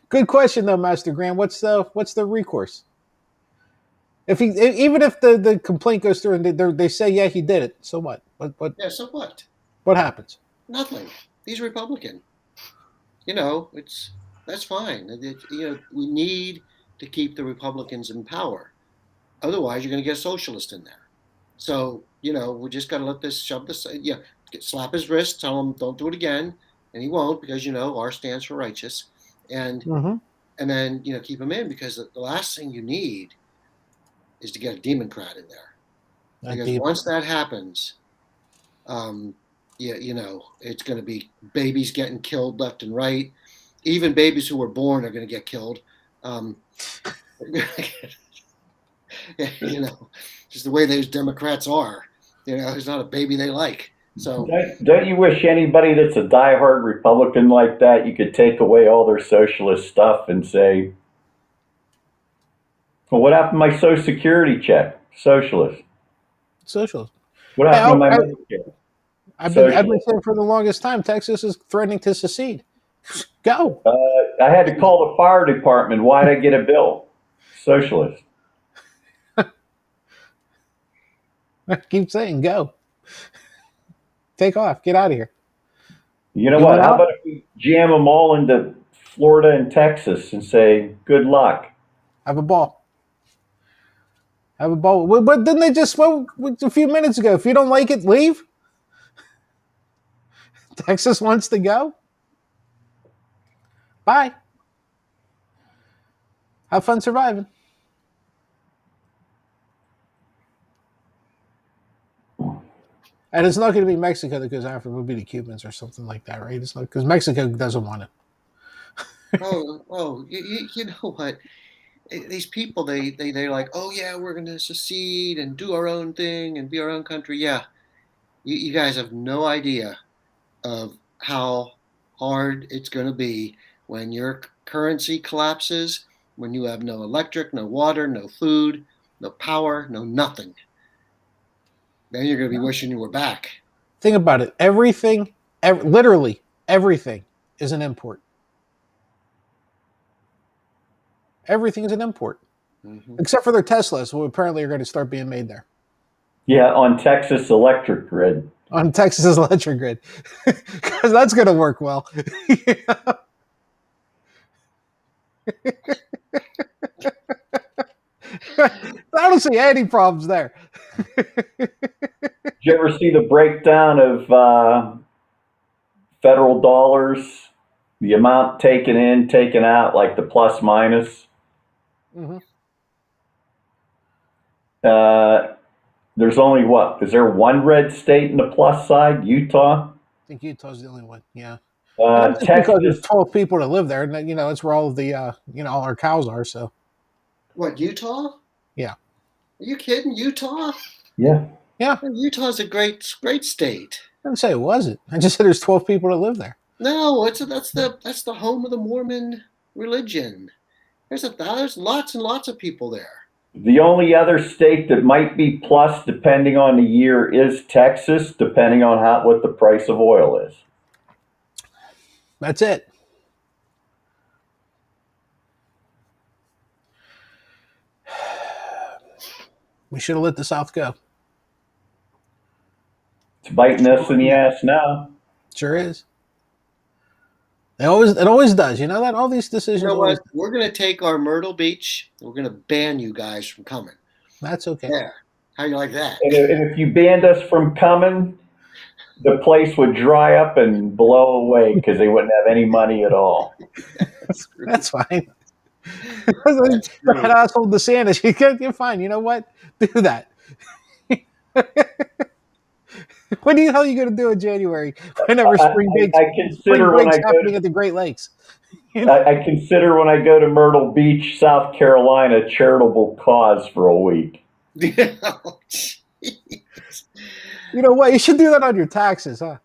Good question though, Master Graham. What's the recourse? Even if the complaint goes through and they say yeah he did it, so what? yeah. So what? What happens? Nothing. He's Republican. It's that's fine. We need to keep the Republicans in power. Otherwise, you're going to get socialists in there. So we just got to let this shove this. Yeah, slap his wrist, tell him don't do it again, and he won't because R stands for righteous, and Mm-hmm. and then keep him in because the last thing you need is to get a Democrat in there because Deep. once that happens, yeah, it's going to be babies getting killed left and right. Even babies who were born are going to get killed. Um, just the way those Democrats are. It's not a baby they like. So Don't you wish anybody that's a diehard Republican like that, you could take away all their socialist stuff and say, well, what happened to my Social Security check? Socialist. Socialist. What Hey, happened to my Medicare? I've been Socialist. saying for the longest time Texas is threatening to secede. Go. I had to call the fire department. Why'd I get a bill? Socialist. I keep saying go. Take off. Get out of here. You know You what? want How out? about if we jam them all into Florida and Texas and say, good luck? Have a ball. Have a ball. But didn't they just spoke a few minutes ago? If you don't like it, leave. Texas wants to go. Bye. Have fun surviving. And it's not going to be Mexico that goes after. It will be the Cubans or something like that, right? It's not because Mexico doesn't want it. you know what? These people they're like, oh yeah, we're going to secede and do our own thing and be our own country. Yeah, you guys have no idea of how hard it's going to be when your currency collapses when you have no electric, no water, no food, no power, no nothing. Then you're going to be wishing you were back. Think about it. Literally everything is an import. Everything is an import, except for their Teslas, who apparently are going to start being made there Yeah, on Texas electric grid. on Texas's electric grid, because that's going to work well. I don't see any problems there. Did you ever see the breakdown of federal dollars, the amount taken in, taken out, like the plus minus? Mm-hmm. There's only what? Is there one red state in the plus side? Utah? I think Utah's the only one. Yeah. And that's just because there's Texas. 12 people to live there, and that's where all of the all our cows are. So What, Utah? yeah. Are you kidding? Utah? Yeah. Yeah. Utah's a great state. I didn't say it wasn't. I just said there's 12 people that live there. No, that's the home of the Mormon religion. There's lots and lots of people there. The only other state that might be plus, depending on the year, is Texas, depending on what the price of oil is. That's it. We should have let the South go. It's biting us in the ass now. Sure is. It always does. You know that all these decisions. You know what? We're going to take our Myrtle Beach. We're going to ban you guys from coming. That's okay. There. How you like that? And if you banned us from coming, the place would dry up and blow away because they wouldn't have any money at all. That's fine. That asshole DeSantis, you're fine. You know what? Do that. What the hell are you going to do in January? Whenever spring breaks, I consider when I go happening at the Great Lakes. I consider when I go to Myrtle Beach, South Carolina, a charitable cause for a week. Oh, you know what? You should do that on your taxes, huh?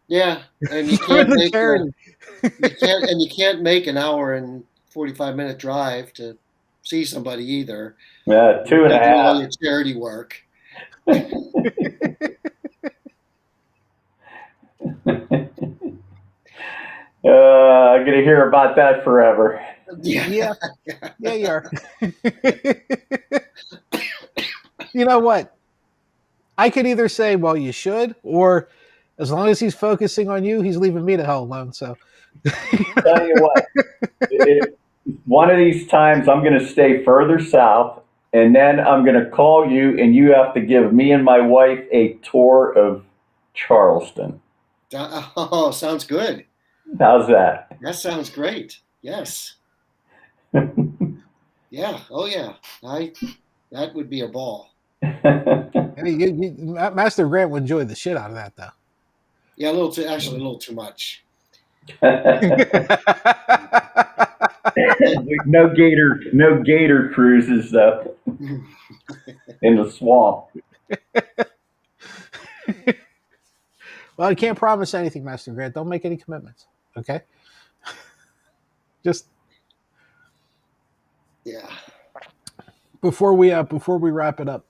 Yeah, and you can't make you can't make an hour and 45-minute drive to see somebody either. Yeah, 2.5. All your charity work. I'm gonna hear about that forever. Yeah, you are. You know what? I could either say, well, you should, or as long as he's focusing on you, he's leaving me the hell alone. So, tell you what, one of these times I'm going to stay further south, and then I'm going to call you, and you have to give me and my wife a tour of Charleston. Oh, sounds good. How's that? That sounds great. Yes. Yeah. Oh, yeah. That would be a ball. Master Grant would enjoy the shit out of that, though. Yeah, a little too much. No gator cruises though in the swamp. Well, I can't promise anything, Master Grant. Don't make any commitments. Okay. Just yeah. Before we wrap it up,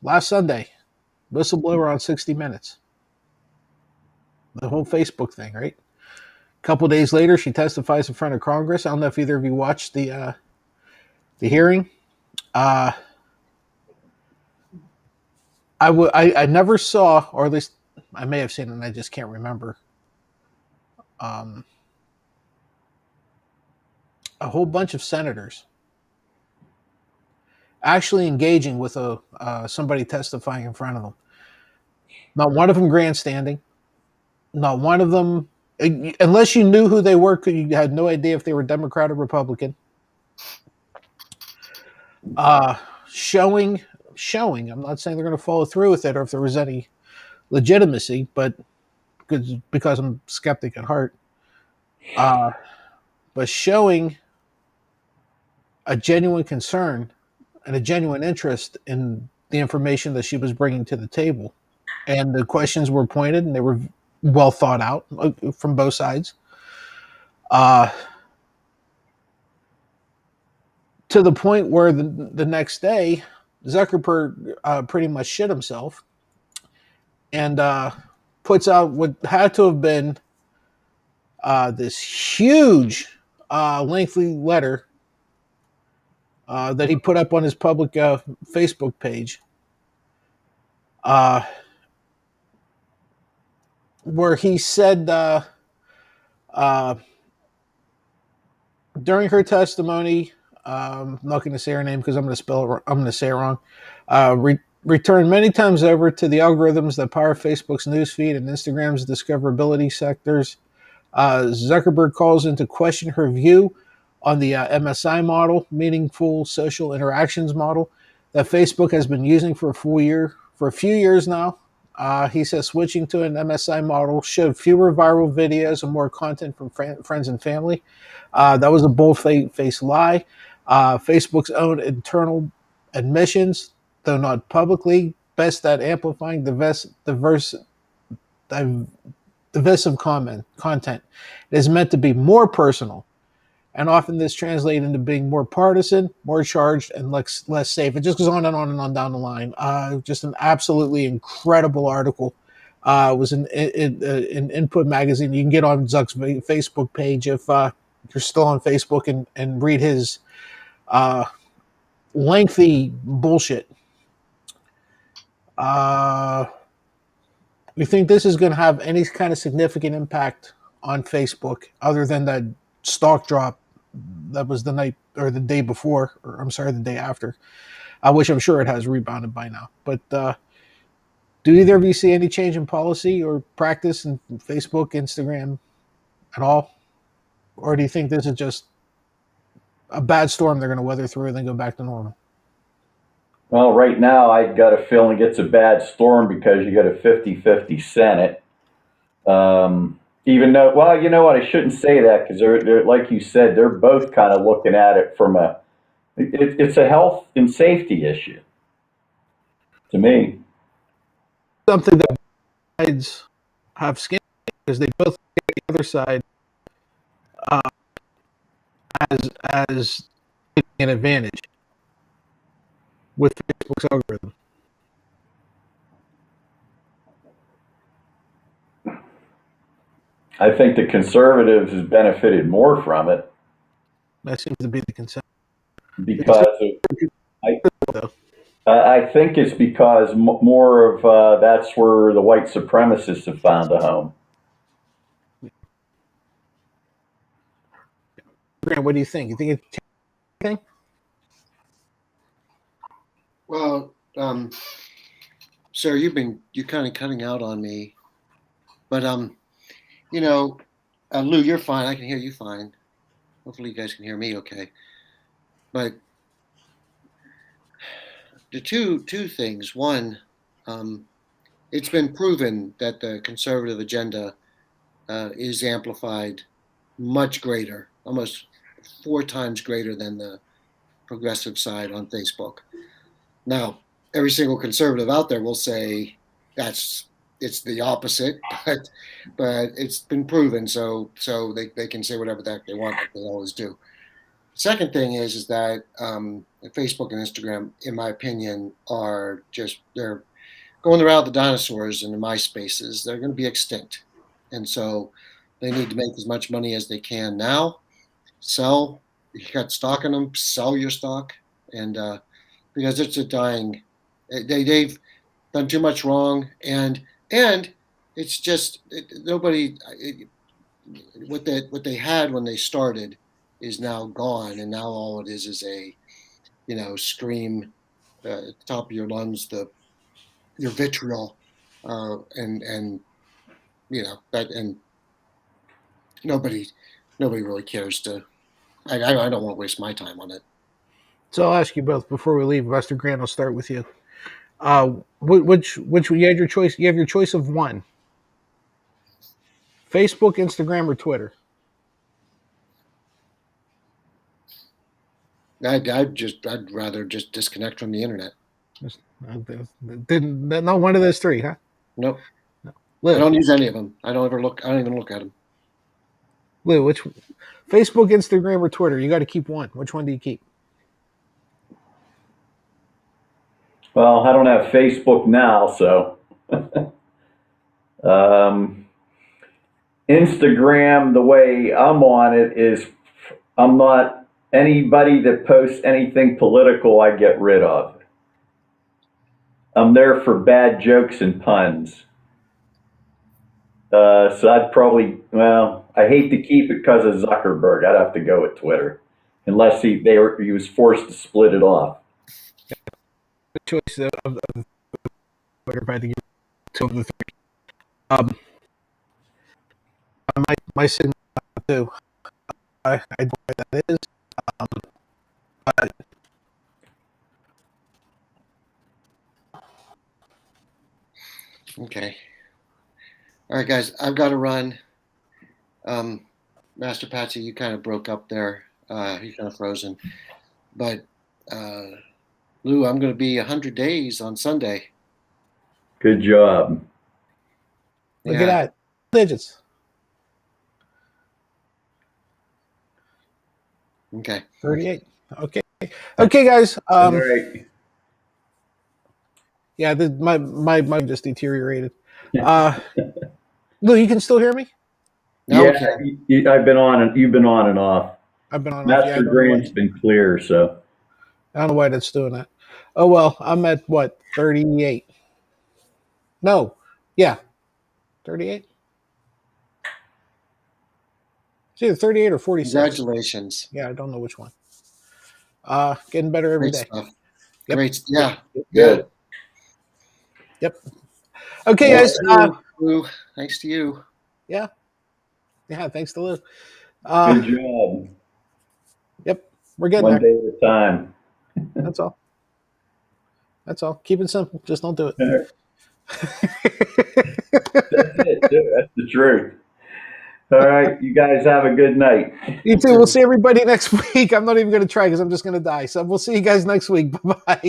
last Sunday, whistleblower on 60 Minutes. The whole Facebook thing, right? A couple days later, she testifies in front of Congress. I don't know if either of you watched the hearing. I never saw, or at least I may have seen it, and I just can't remember. A whole bunch of senators actually engaging with somebody testifying in front of them. Not one of them grandstanding. Not one of them, unless you knew who they were, you had no idea if they were Democrat or Republican. Showing. I'm not saying they're going to follow through with it or if there was any legitimacy, but because I'm skeptic at heart. But showing a genuine concern and a genuine interest in the information that she was bringing to the table. And the questions were pointed and they were well thought out from both sides. to the point where the next day, Zuckerberg pretty much shit himself and puts out what had to have been this huge, lengthy letter that he put up on his public Facebook page, uh, where he said uh, during her testimony, I'm not going to say her name because I'm going to spell it. I'm going to say it wrong. Returned many times over to the algorithms that power Facebook's newsfeed and Instagram's discoverability sectors. Zuckerberg calls into question her view on the MSI model, meaningful social interactions model, that Facebook has been using for a few years now. He says switching to an MSI model showed fewer viral videos and more content from friends and family. That was a bold-faced lie. Facebook's own internal admissions, though not publicly, best at amplifying divisive content. It is meant to be more personal, and often this translates into being more partisan, more charged, and less safe. It just goes on and on and on down the line. Just an absolutely incredible article. It was in Input Magazine. You can get on Zuck's Facebook page if you're still on Facebook and read his lengthy bullshit. You think this is going to have any kind of significant impact on Facebook other than that stock drop that was the night or the day before, or I'm sorry, the day after, which I'm sure it has rebounded by now. But do either of you see any change in policy or practice in Facebook, Instagram at all? Or do you think this is just a bad storm they're going to weather through and then go back to normal? Well, right now, I got a feeling it's a bad storm because you got a 50-50 Senate. Even though, well, you know what? I shouldn't say that because they're like you said, they're both kind of looking at it from it's a health and safety issue to me. Something that sides have skin because they both take the other side uh, as an advantage with Facebook's algorithm. I think the conservatives has benefited more from it That seems to be the consensus. because I think it's because more of that's where the white supremacists have found a home. Grant, what do you think? You think it's anything? Well, sir, you're kind of cutting out on me, but you know, Lou, you're fine. I can hear you fine. Hopefully, you guys can hear me okay. But the two things. One, it's been proven that the conservative agenda is amplified much greater, almost 4 times greater than the progressive side on Facebook. Now, every single conservative out there will say it's the opposite, but it's been proven, so they can say whatever the heck they want, like they always do. Second thing is that Facebook and Instagram, in my opinion, they're going the route of the dinosaurs and the MySpaces. They're going to be extinct, and so they need to make as much money as they can now. Sell, you got stock in them, sell your stock, and because it's a dying. They've done too much wrong, and it's just nobody. What they had when they started is now gone, and now all it is a scream at the top of your lungs, your vitriol, and that, and nobody really cares to. I don't want to waste my time on it. So I'll ask you both before we leave. Buster Grant, I'll start with you. Which you had your choice? You have your choice of one: Facebook, Instagram, or Twitter. I'd rather just disconnect from the internet. Didn't not one of those three, huh? Nope. No. I don't use any of them. I don't even look at them. Lou, which Facebook, Instagram, or Twitter? You got to keep one. Which one do you keep? Well, I don't have Facebook now, so um, Instagram, the way I'm on it is I'm not anybody that posts anything political, I get rid of. I'm there for bad jokes and puns. So I'd probably, well, I hate to keep it because of Zuckerberg. I'd have to go with Twitter, unless he was forced to split it off. The choice of Twitter, if I had to give two of the three. Um, my signal too. I don't know what that is. But Okay. All right, guys, I've got to run. Master Patsy, you kind of broke up there. You kind of frozen. But Lou, I'm going to be 100 days on Sunday. Good job. look Yeah. at that. Digits. Okay. 38. Okay. Okay, guys. All right. Yeah, my just deteriorated. Lou, you can still hear me? Now we Yeah, can. I've been on and you've been on and off. I've been on and off. Yeah, Master Graham's been clear, so I don't know why that's doing that. Oh well, I'm at what, 38? No, yeah, 38. It's either 38 or 46. Congratulations. Yeah, I don't know which one. Getting better every Great day. stuff. Yep. Great. Yeah. good. Yep. Okay, Well, guys. Lou, thanks to you. Yeah. Thanks to Lou. Good job. Yep, we're getting One there. day at a time. That's all. That's all. Keep it simple. Just don't do it. That's it. That's the truth. All right, you guys have a good night. You too. We'll see everybody next week. I'm not even going to try because I'm just going to die. So we'll see you guys next week. Bye bye.